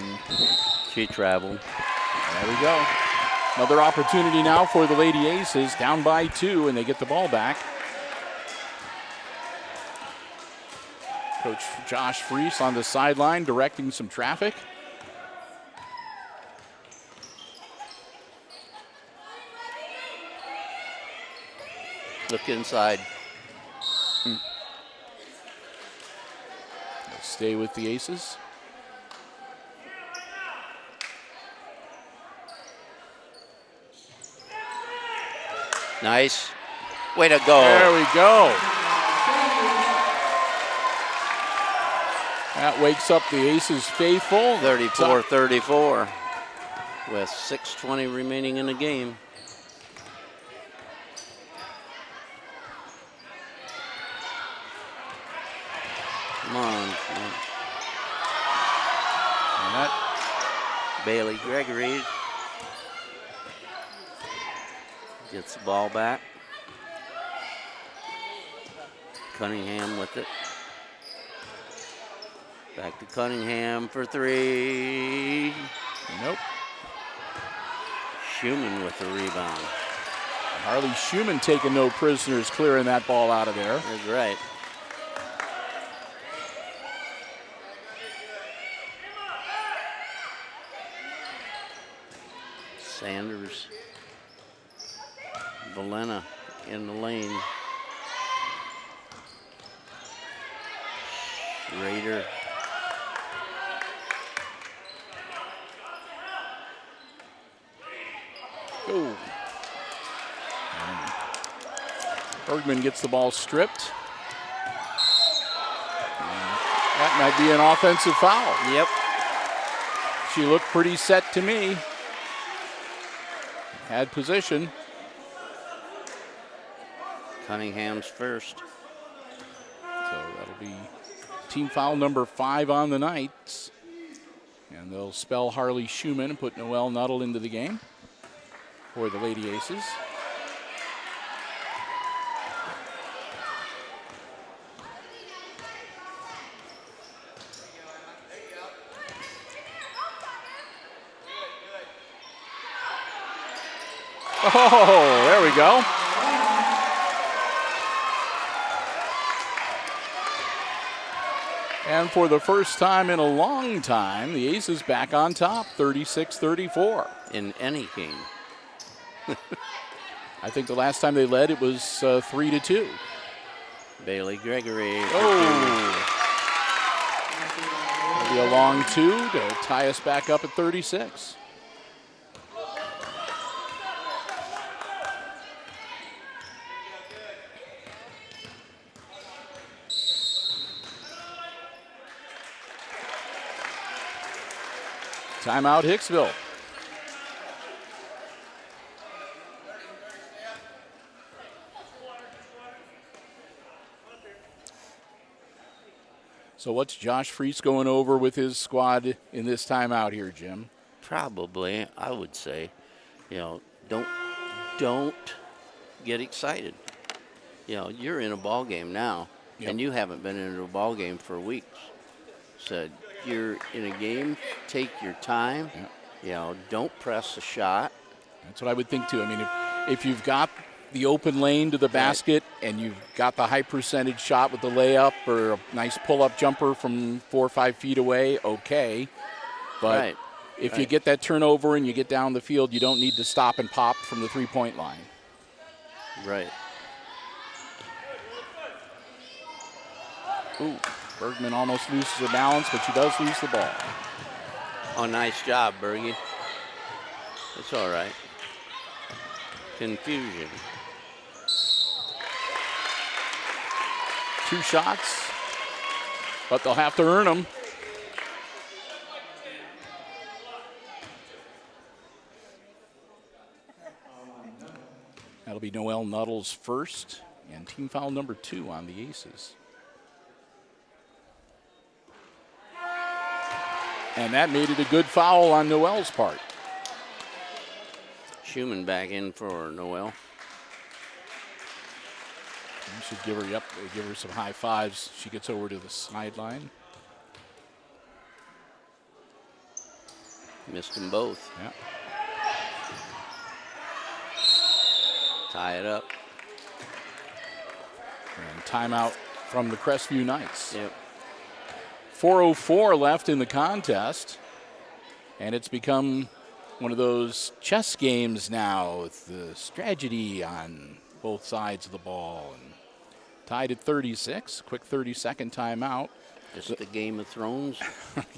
Speaker 1: She traveled.
Speaker 2: there we go. Another opportunity now for the Lady Aces, down by 2, and they get the ball back. Coach Josh Freese on the sideline directing some traffic.
Speaker 1: Look inside.
Speaker 2: Stay with the Aces.
Speaker 1: Nice. Way to go.
Speaker 2: There we go. That wakes up the Aces faithful.
Speaker 1: 34-34 with 6:20 remaining in the game. Come on.
Speaker 2: And that
Speaker 1: Bailey Gregory gets the ball back. Cunningham with it. Back to Cunningham for 3.
Speaker 2: Nope.
Speaker 1: Schumann with the rebound.
Speaker 2: Harley Schumann taking no prisoners, clearing that ball out of there.
Speaker 1: That's right. Sanders. Valena in the lane. Schrader.
Speaker 2: Go. Bergman gets the ball stripped. That might be an offensive foul.
Speaker 1: Yep.
Speaker 2: She looked pretty set to me. Had position.
Speaker 1: Cunningham's first.
Speaker 2: So that'll be team foul number 5 on the Knights. And they'll spell Harley Schumann and put Noelle Nuttall into the game for the Lady Aces. Oh, there we go. And for the first time in a long time, the Aces back on top, 36-34.
Speaker 1: In any game.
Speaker 2: I think the last time they led, it was 3-2.
Speaker 1: Bailey Gregory.
Speaker 2: Oh. It'll be a long 2 to tie us back up at 36. Timeout, Hicksville. So what's Josh Freese going over with his squad in this timeout here, Jim?
Speaker 1: Probably, I would say, don't get excited. You're in a ball game now, and you haven't been in a ball game for weeks. So you're in a game, take your time. Don't press a shot.
Speaker 2: That's what I would think too. I mean, if you've got the open lane to the basket and you've got the high percentage shot with the layup or a nice pull-up jumper from 4 or 5 feet away, okay. But if you get that turnover and you get down the field, you don't need to stop and pop from the three-point line.
Speaker 1: Right.
Speaker 2: Ooh, Bergman almost loses her balance, but she does lose the ball.
Speaker 1: Oh, nice job, Bergie. It's all right. Confusion.
Speaker 2: 2 shots, but they'll have to earn them. That'll be Noelle Nuttall's first and team foul number 2 on the Aces. And that made it a good foul on Noelle's part.
Speaker 1: Schumann back in for Noelle.
Speaker 2: We should give her some high fives. She gets over to the sideline.
Speaker 1: Missed them both.
Speaker 2: Yeah.
Speaker 1: Tie it up.
Speaker 2: And timeout from the Crestview Knights.
Speaker 1: Yep.
Speaker 2: 4:04 left in the contest. And it's become one of those chess games now with the strategy on both sides of the ball. And tied at 36. Quick 30-second timeout.
Speaker 1: Just the Game of Thrones.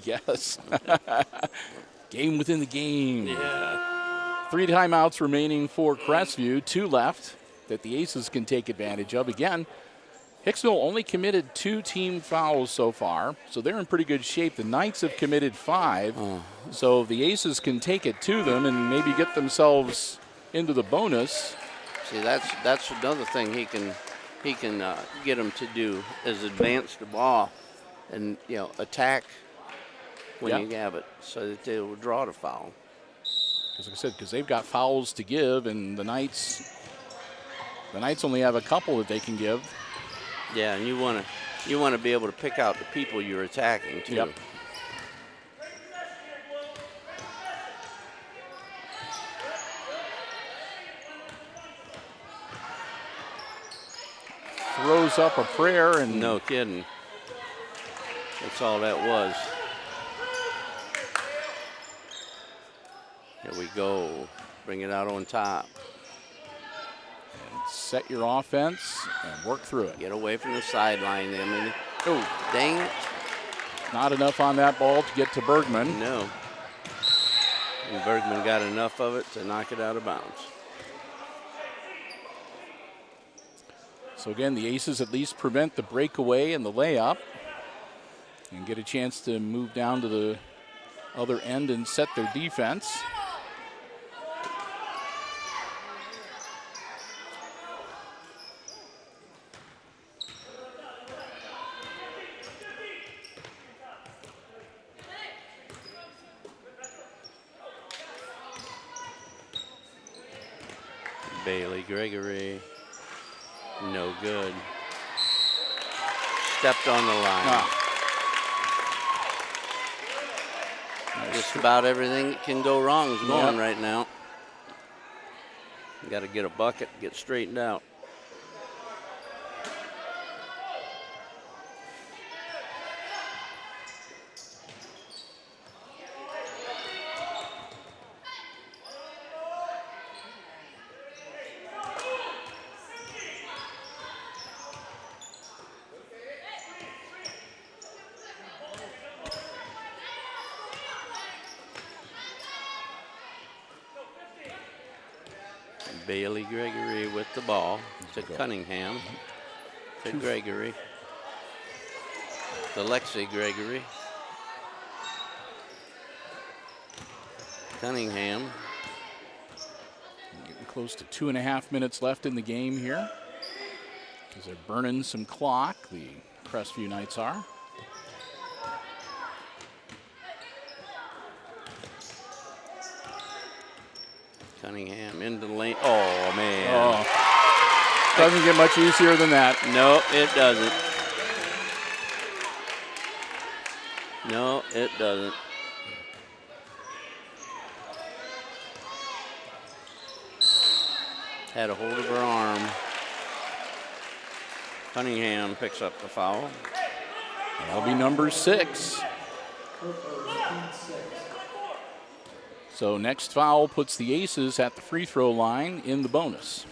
Speaker 2: Yes. Game within the game.
Speaker 1: Yeah.
Speaker 2: 3 timeouts remaining for Crestview. 2 left that the Aces can take advantage of. Again, Hicksville only committed 2 team fouls so far, so they're in pretty good shape. The Knights have committed 5, so the Aces can take it to them and maybe get themselves into the bonus.
Speaker 1: See, that's another thing he can get them to do is advance the ball and attack when you have it, so that they will draw the foul.
Speaker 2: Because like I said, because they've got fouls to give, and the Knights only have a couple that they can give.
Speaker 1: Yeah, and you want to be able to pick out the people you're attacking too.
Speaker 2: Yep. Throws up a prayer and
Speaker 1: no kidding. That's all that was. Here we go. Bring it out on top.
Speaker 2: Set your offense and work through it.
Speaker 1: Get away from the sideline, Emily. Oh, dang it.
Speaker 2: Not enough on that ball to get to Bergman.
Speaker 1: No. And Bergman got enough of it to knock it out of bounds.
Speaker 2: So again, the Aces at least prevent the breakaway and the layup and get a chance to move down to the other end and set their defense.
Speaker 1: Bailey Gregory, no good. Stepped on the line. Just about everything that can go wrong is going right now. Got to get a bucket, get straightened out. Bailey Gregory with the ball to Cunningham, to Gregory, to Lexi Gregory. Cunningham.
Speaker 2: Getting close to 2.5 minutes left in the game here, because they're burning some clock, the Crestview Knights are.
Speaker 1: Cunningham into the lane. Oh, man.
Speaker 2: Oh. Doesn't get much easier than that.
Speaker 1: No, it doesn't. No, it doesn't. Had a hold of her arm. Cunningham picks up the foul.
Speaker 2: That'll be number 6. So next foul puts the Aces at the free throw line in the bonus.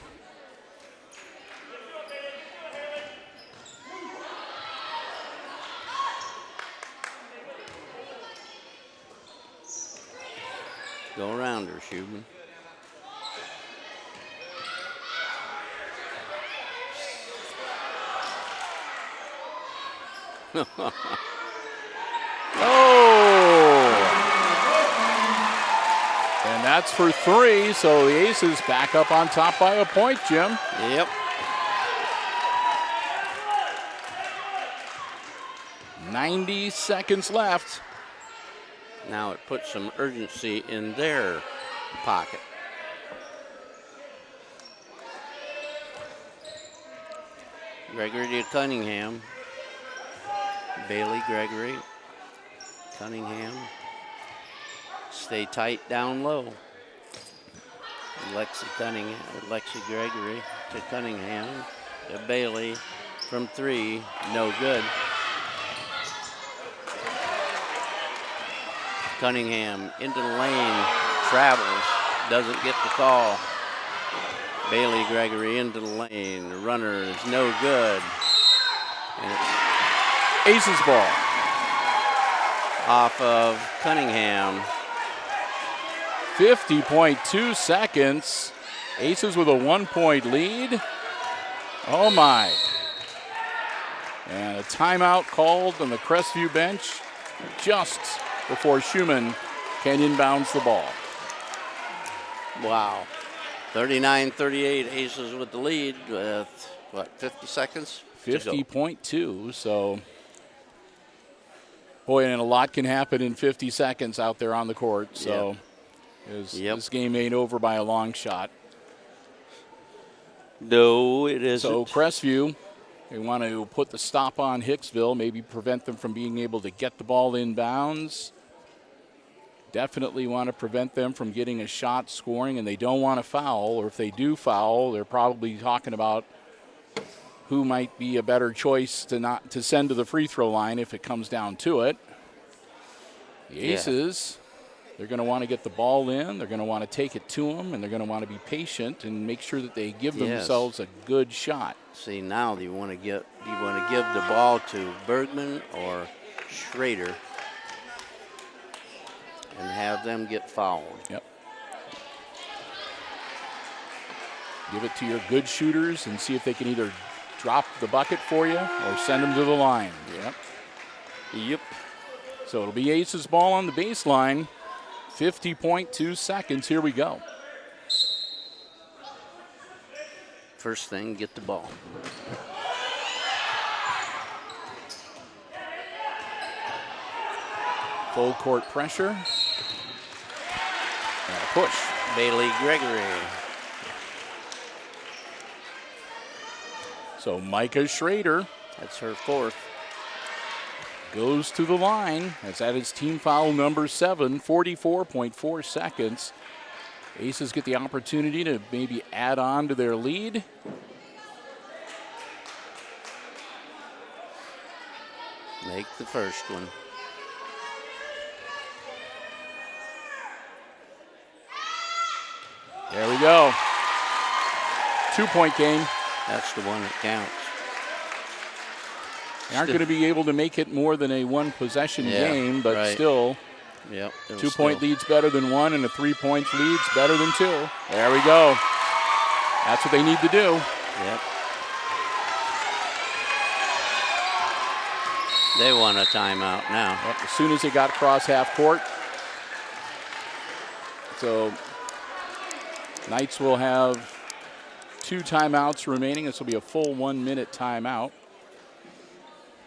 Speaker 1: Go around her, Schubin.
Speaker 2: And that's for 3, so the Aces back up on top by a point, Jim.
Speaker 1: Yep.
Speaker 2: "90 seconds left.
Speaker 1: Now it puts some urgency in their pocket. Gregory to Cunningham. Bailey Gregory. Cunningham. Stay tight down low. Lexi Gregory to Cunningham. To Bailey from 3. No good. Cunningham into the lane. Travels. Doesn't get the call. Bailey Gregory into the lane. The runner is no good. And it's
Speaker 2: Aces ball.
Speaker 1: off of Cunningham.
Speaker 2: 50.2 seconds. Aces with a 1-point lead. Oh my. And a timeout called on the Crestview bench just before Schumann can inbounds the ball.
Speaker 1: Wow. 39-38, Aces with the lead with, 50 seconds?
Speaker 2: 50.2, so boy, and a lot can happen in 50 seconds out there on the court, so this game ain't over by a long shot.
Speaker 1: No, it isn't.
Speaker 2: So Crestview, they want to put the stop on Hicksville, maybe prevent them from being able to get the ball inbounds. Definitely want to prevent them from getting a shot scoring, and they don't want to foul, or if they do foul, they're probably talking about who might be a better choice to send to the free throw line if it comes down to it. The Aces, they're going to want to get the ball in, they're going to want to take it to them, and they're going to want to be patient and make sure that they give themselves a good shot.
Speaker 1: See, now do you want to give the ball to Bergman or Schrader and have them get fouled?
Speaker 2: Yep. Give it to your good shooters and see if they can either drop the bucket for you or send them to the line.
Speaker 1: Yep.
Speaker 2: So it'll be Aces ball on the baseline. 50.2 seconds. Here we go.
Speaker 1: First thing, get the ball.
Speaker 2: Full court pressure. And a push.
Speaker 1: Bailey Gregory.
Speaker 2: So Micah Schrader,
Speaker 1: That's her 4th.
Speaker 2: goes to the line. That's at his team foul number 7, 44.4 seconds. Aces get the opportunity to maybe add on to their lead.
Speaker 1: Make the first one.
Speaker 2: There we go. 2-point game.
Speaker 1: That's the one that counts.
Speaker 2: They aren't going to be able to make it more than a one-possession game, but still,
Speaker 1: Yep.
Speaker 2: 2-point lead's better than 1, and a 3-point lead's better than 2. There we go. That's what they need to do.
Speaker 1: Yep. They want a timeout now.
Speaker 2: Yep, as soon as they got across half court. So Knights will have 2 timeouts remaining. This will be a full 1-minute timeout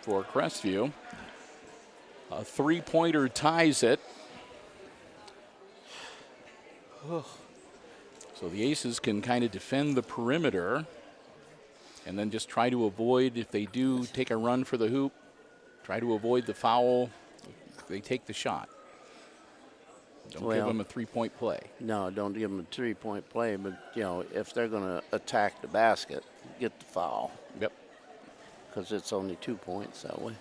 Speaker 2: for Crestview. A 3-pointer ties it. So the Aces can kind of defend the perimeter and then just try to avoid, if they do take a run for the hoop, try to avoid the foul. They take the shot. Don't give them a 3-point play.
Speaker 1: No, don't give them a 3-point play, but, if they're going to attack the basket, get the foul.
Speaker 2: Yep.
Speaker 1: Because it's only 2 points that way.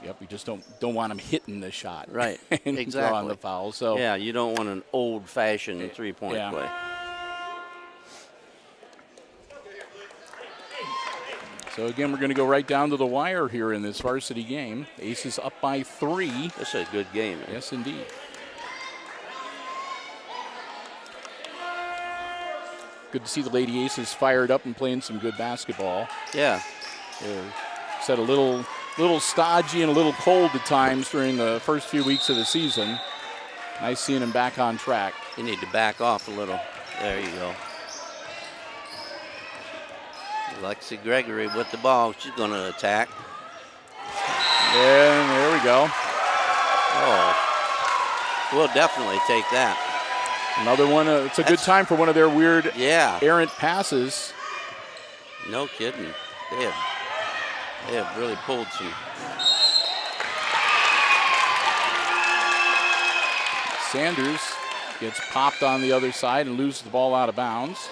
Speaker 2: Yep, we just don't want them hitting the shot.
Speaker 1: Right,
Speaker 2: and
Speaker 1: exactly.
Speaker 2: drawing the foul. So
Speaker 1: yeah, you don't want an old-fashioned 3-point play.
Speaker 2: So again, we're going to go right down to the wire here in this varsity game. Aces up by 3.
Speaker 1: That's a good game.
Speaker 2: Yes, indeed. Good to see the Lady Aces fired up and playing some good basketball.
Speaker 1: Yeah.
Speaker 2: Said a little stodgy and a little cold at times during the first few weeks of the season. Nice seeing them back on track.
Speaker 1: You need to back off a little. There you go. Lexi Gregory with the ball. She's going to attack.
Speaker 2: And there we go.
Speaker 1: Oh, we'll definitely take that.
Speaker 2: Another one. It's a good time for one of their weird errant passes.
Speaker 1: No kidding. They have really pulled some.
Speaker 2: Sanders gets popped on the other side and loses the ball out of bounds.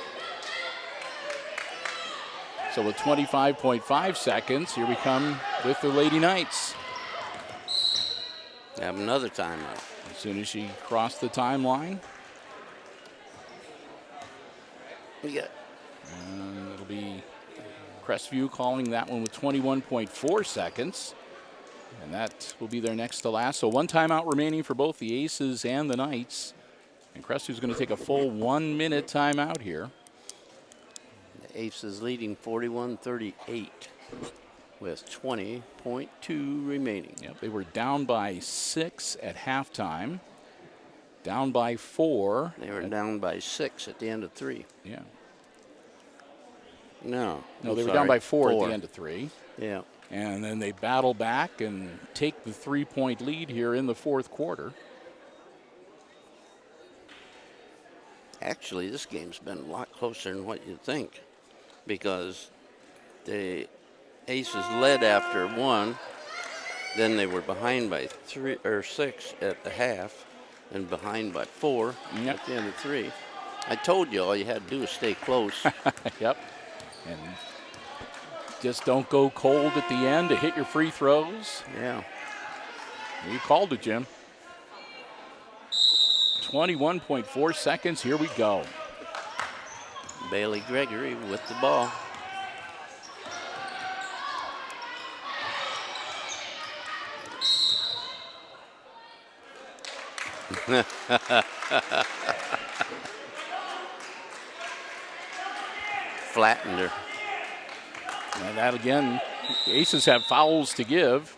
Speaker 2: So with 25.5 seconds, here we come with the Lady Knights.
Speaker 1: Have another timeout.
Speaker 2: As soon as she crossed the timeline. And it'll be Crestview calling that one with 21.4 seconds. And that will be their next to last. So 1 timeout remaining for both the Aces and the Knights. And Crestview's going to take a full 1-minute timeout here.
Speaker 1: The Aces leading 41-38 with 20.2 remaining.
Speaker 2: Yep, they were down by 6 at halftime. Down by 4.
Speaker 1: They were down by 6 at the end of 3.
Speaker 2: Yeah.
Speaker 1: No,
Speaker 2: they were down by 4 at the end of 3.
Speaker 1: Yeah.
Speaker 2: And then they battle back and take the 3-point lead here in the 4th quarter.
Speaker 1: Actually, this game's been a lot closer than what you'd think, because the Aces led after 1, then they were behind by 3 or 6 at the half, and behind by 4 at the end of 3. I told you all you had to do is stay close.
Speaker 2: Yep. And just don't go cold at the end to hit your free throws.
Speaker 1: Yeah.
Speaker 2: You called it, Jim. 21.4 seconds. Here we go.
Speaker 1: Bailey Gregory with the ball. Flattened her.
Speaker 2: And that again, the Aces have fouls to give.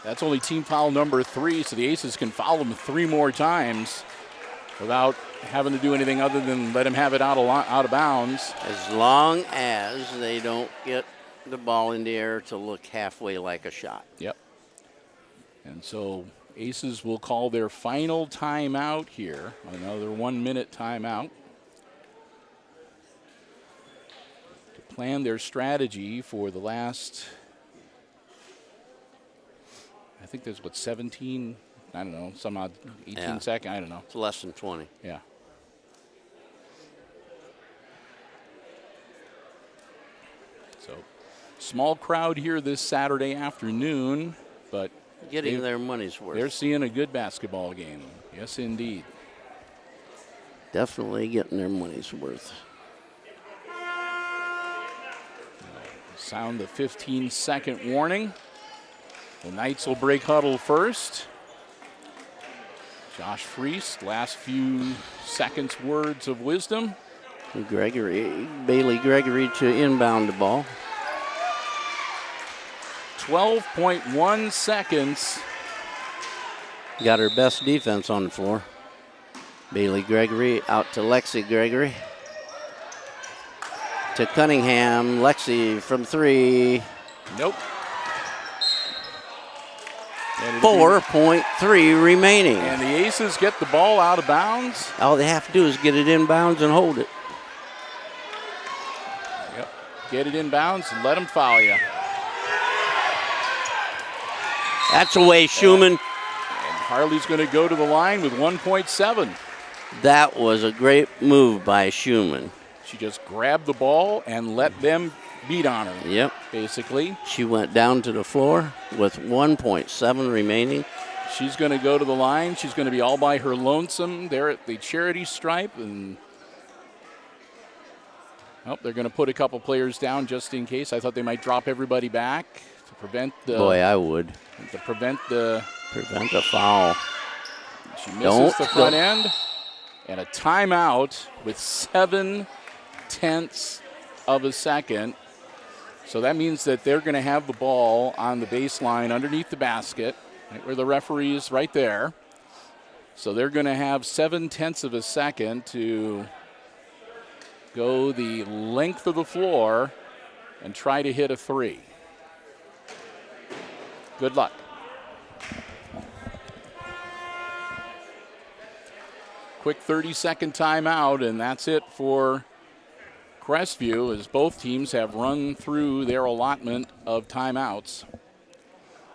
Speaker 2: That's only team foul number 3, so the Aces can foul them 3 more times without having to do anything other than let him have it out of bounds.
Speaker 1: As long as they don't get the ball in the air to look halfway like a shot.
Speaker 2: Yep. And so Aces will call their final timeout here, another 1-minute timeout, to plan their strategy for the last, I think there's 17, I don't know, some odd 18 seconds, I don't know.
Speaker 1: It's less than 20.
Speaker 2: Yeah. So small crowd here this Saturday afternoon, but
Speaker 1: getting their money's worth.
Speaker 2: They're seeing a good basketball game. Yes, indeed.
Speaker 1: Definitely getting their money's worth.
Speaker 2: Sound the 15-second warning. The Knights will break huddle first. Josh Freese, last few seconds words of wisdom.
Speaker 1: Bailey Gregory to inbound the ball.
Speaker 2: 12.1 seconds.
Speaker 1: Got her best defense on the floor. Bailey Gregory out to Lexi Gregory. To Cunningham. Lexi from 3.
Speaker 2: Nope.
Speaker 1: 4.3 remaining.
Speaker 2: And the Aces get the ball out of bounds.
Speaker 1: All they have to do is get it inbounds and hold it.
Speaker 2: Yep. Get it inbounds and let them foul you.
Speaker 1: That's away, Schumann.
Speaker 2: And Harley's going to go to the line with 1.7.
Speaker 1: That was a great move by Schumann.
Speaker 2: She just grabbed the ball and let them beat on her.
Speaker 1: Yep.
Speaker 2: Basically.
Speaker 1: She went down to the floor with 1.7 remaining.
Speaker 2: She's going to go to the line. She's going to be all by her lonesome there at the charity stripe. And they're going to put a couple players down just in case. I thought they might drop everybody back to prevent the.
Speaker 1: Boy, I would.
Speaker 2: To prevent the
Speaker 1: foul.
Speaker 2: She misses the front end. And a timeout with 0.7 of a second. So that means that they're going to have the ball on the baseline underneath the basket, right where the referee is right there. So they're going to have 0.7 of a second to go the length of the floor and try to hit a 3. Good luck. Quick 30-second timeout, and that's it for Crestview, as both teams have run through their allotment of timeouts.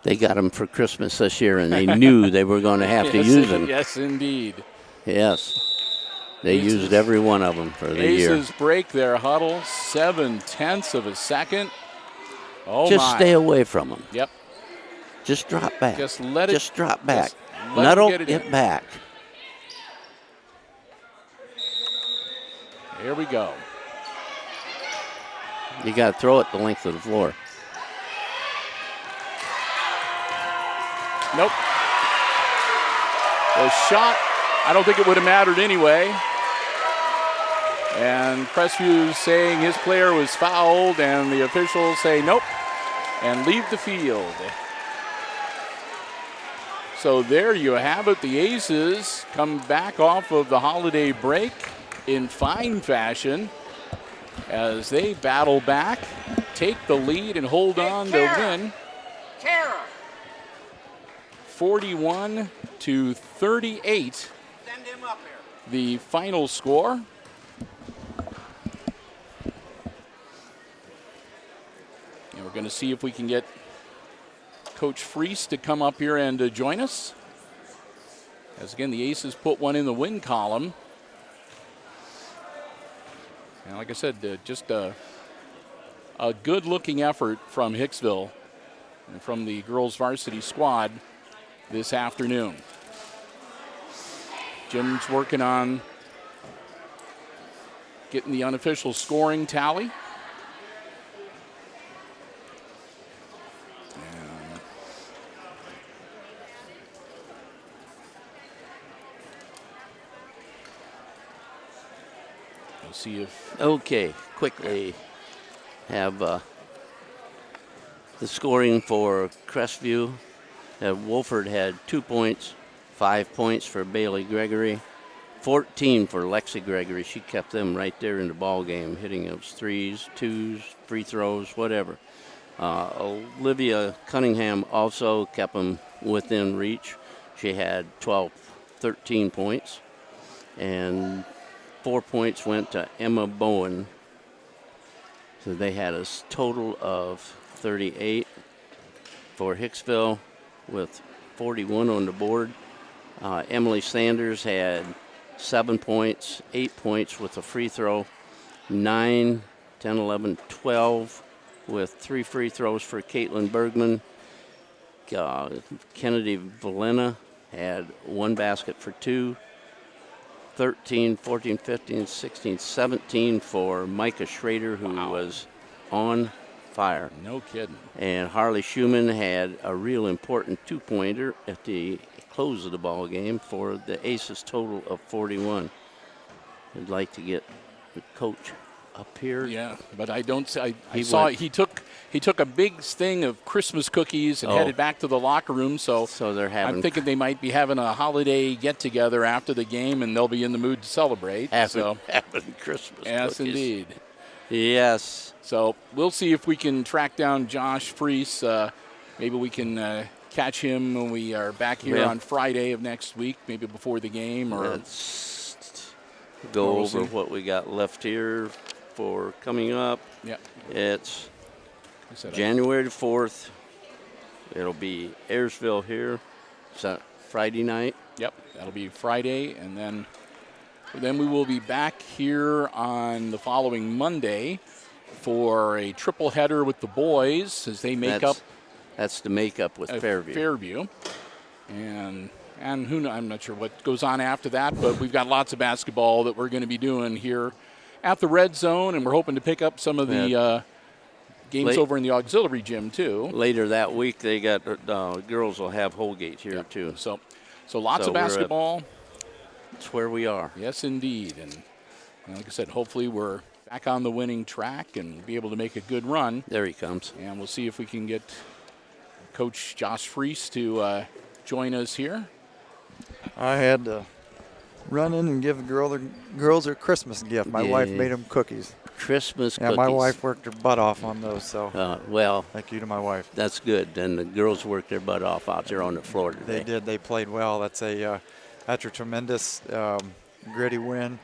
Speaker 1: They got them for Christmas this year, and they knew they were going to have to use them.
Speaker 2: Yes, indeed.
Speaker 1: Yes. They used every one of them for the year.
Speaker 2: Aces break their huddle, 0.7 of a second. Oh,
Speaker 1: just stay away from them.
Speaker 2: Yep.
Speaker 1: Just drop back.
Speaker 2: Just let it.
Speaker 1: Just drop back.
Speaker 2: Nuddle
Speaker 1: it back.
Speaker 2: Here we go.
Speaker 1: You got to throw it the length of the floor.
Speaker 2: Nope. The shot, I don't think it would have mattered anyway. And Crestview saying his player was fouled, and the officials say nope and leave the field. So there you have it. The Aces come back off of the holiday break in fine fashion as they battle back, take the lead, and hold on to win. 41-38.
Speaker 4: Send him up here.
Speaker 2: The final score. And we're going to see if we can get Coach Freese to come up here and join us. As again, the Aces put one in the win column. And like I said, just a good-looking effort from Hicksville and from the girls varsity squad this afternoon. Jim's working on getting the unofficial scoring tally. We'll see if...
Speaker 1: Okay, quickly have the scoring for Crestview. Wolford had 2 points, 5 points for Bailey Gregory, 14 for Lexi Gregory. She kept them right there in the ball game, hitting those threes, twos, free throws, whatever. Olivia Cunningham also kept them within reach. She had 13 points, and 4 points went to Emma Bowen. So they had a total of 38 for Hicksville, with 41 on the board. Emily Sanders had 7 points, 8 points with a free throw, 9, 10, 11, 12 with 3 free throws for Caitlin Bergman. Kennedy Valena had 1 basket for 2, 13, 14, 15, 16, 17 for Micah Schrader, who was on fire.
Speaker 2: No kidding.
Speaker 1: And Harley Schumann had a real important two-pointer at the close of the ball game for the Aces total of 41. I'd like to get the coach up here.
Speaker 2: Yeah, but I don't. I
Speaker 1: He
Speaker 2: saw
Speaker 1: went-
Speaker 2: he took a big thing of Christmas cookies and
Speaker 1: Oh.
Speaker 2: headed back to the locker room. So
Speaker 1: They're having
Speaker 2: I'm thinking they might be having a holiday get together after the game, and they'll be in the mood to celebrate.
Speaker 1: having
Speaker 2: So
Speaker 1: Christmas
Speaker 2: yes,
Speaker 1: cookies.
Speaker 2: indeed.
Speaker 1: Yes.
Speaker 2: So we'll see if we can track down Josh Freese. Maybe we can catch him when we are back here
Speaker 1: Yeah.
Speaker 2: on Friday of next week, maybe before the game. Or
Speaker 1: Let's go
Speaker 2: we'll
Speaker 1: over
Speaker 2: see.
Speaker 1: what we got left here for coming up.
Speaker 2: yeah,
Speaker 1: It's
Speaker 2: I said
Speaker 1: January the 4th. It'll be Ayersville here. Is that Friday night?
Speaker 2: Yep, that'll be Friday, and then we will be back here on the following Monday for a triple header with the boys as they make up
Speaker 1: That's the makeup with Fairview.
Speaker 2: Fairview. And I'm not sure what goes on after that, but we've got lots of basketball that we're going to be doing here at the Red Zone, and we're hoping to pick up some of the games over in the auxiliary gym too.
Speaker 1: Later that week, they got girls will have Holgate here too.
Speaker 2: So lots
Speaker 1: So
Speaker 2: of
Speaker 1: we're at-
Speaker 2: basketball.
Speaker 1: That's where we are.
Speaker 2: Yes, indeed. And like I said, hopefully we're back on the winning track and be able to make a good run.
Speaker 1: There he comes.
Speaker 2: And we'll see if we can get Coach Josh Freese to join us here.
Speaker 4: I had to run in and give the girls their Christmas gift. My wife
Speaker 1: Yeah.
Speaker 4: made them cookies.
Speaker 1: Christmas
Speaker 4: Yeah,
Speaker 1: cookies.
Speaker 4: my wife worked her butt off on those, so
Speaker 1: Well,
Speaker 4: thank you to my wife.
Speaker 1: that's good. And the girls worked their butt off out there on the floor today.
Speaker 4: They did. They played well. That's a tremendous gritty win.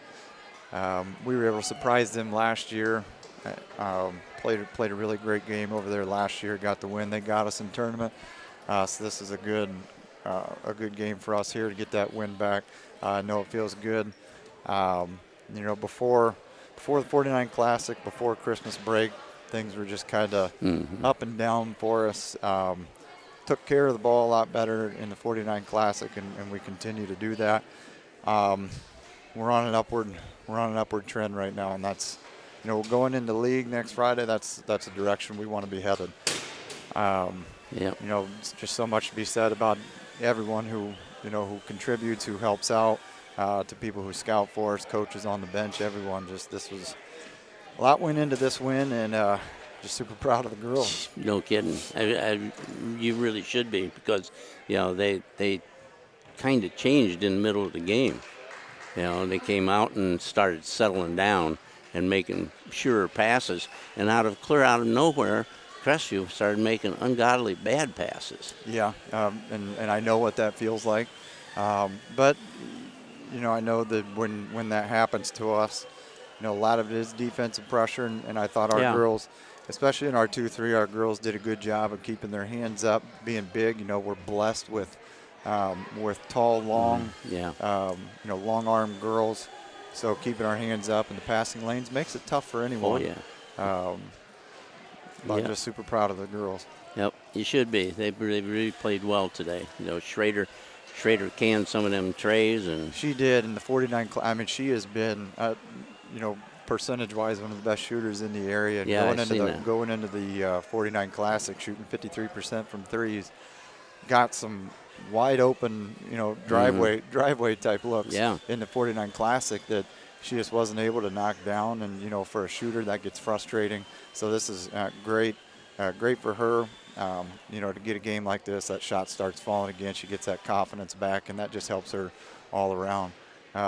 Speaker 4: We were able to surprise them last year. Played a really great game over there last year. Got the win. They got us in tournament. So this is a good game for us here to get that win back. I know it feels good. Before the 49 Classic, before Christmas break, things were just kind of up and down for us. Took care of the ball a lot better in the 49 Classic, and we continue to do that. We're on an upward trend right now, and that's, going into league next Friday. That's the direction we want to be headed. It's just so much to be said about everyone who contributes, who helps out, to people who scout for us, coaches on the bench, everyone. This was a lot went into this win, and just super proud of the girls.
Speaker 1: No kidding. You really should be, because they kind of changed in the middle of the game. They came out and started settling down and making surer passes, and clear out of nowhere, Crestview started making ungodly bad passes.
Speaker 4: Yeah, and I know what that feels like, but I know that when that happens to us, a lot of it is defensive pressure, and I thought our girls, especially in our 2-3, our girls did a good job of keeping their hands up, being big. We're blessed with tall, long, long-armed girls. So keeping our hands up in the passing lanes makes it tough for anyone.
Speaker 1: Oh, yeah.
Speaker 4: I'm just super proud of the girls.
Speaker 1: Yep, you should be. They really played well today. Schrader canned some of them trays, and
Speaker 4: She did in the 49. She has been, percentage-wise, one of the best shooters in the area. And
Speaker 1: Yeah,
Speaker 4: going into the 49 Classic, shooting 53% from threes, got some wide open, driveway type looks in the 49 Classic that she just wasn't able to knock down. And for a shooter, that gets frustrating. So this is great for her. To get a game like this, that shot starts falling again. She gets that confidence back, and that just helps her all around.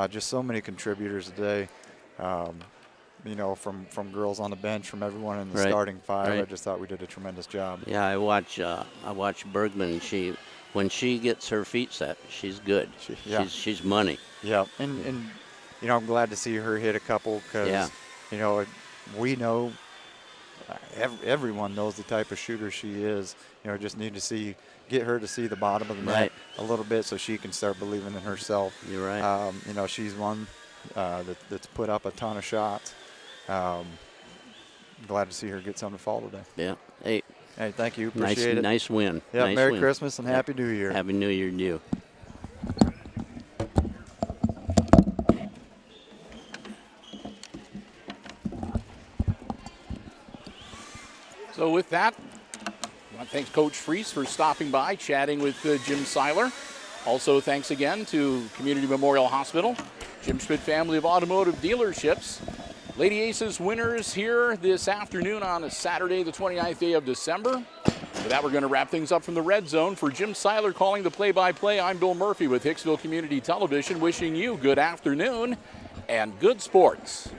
Speaker 4: Just so many contributors today. From girls on the bench, from everyone in the starting five.
Speaker 1: Right.
Speaker 4: I just thought we did a tremendous job.
Speaker 1: Yeah, I watch Bergman. When she gets her feet set, she's good. She's money.
Speaker 4: Yeah, and I'm glad to see her hit a couple, because we know everyone knows the type of shooter she is. Just need to get her to see the bottom of the net a little bit, so she can start believing in herself.
Speaker 1: You're right.
Speaker 4: She's one that's put up a ton of shots. Glad to see her get something to fall today.
Speaker 1: Yeah.
Speaker 4: Hey, thank you. Appreciate it.
Speaker 1: Nice win.
Speaker 4: Yeah,
Speaker 1: nice
Speaker 4: Merry
Speaker 1: win.
Speaker 4: Christmas and Happy New Year.
Speaker 1: Happy New Year to you.
Speaker 2: So with that, I want to thank Coach Freese for stopping by, chatting with Jim Seiler. Also, thanks again to Community Memorial Hospital, Jim Schmidt Family of Automotive Dealerships. Lady Aces winners here this afternoon on a Saturday, the 29th day of December. With that, we're going to wrap things up from the Red Zone. For Jim Seiler calling the play-by-play, I'm Bill Murphy with Hicksville Community Television, wishing you good afternoon and good sports.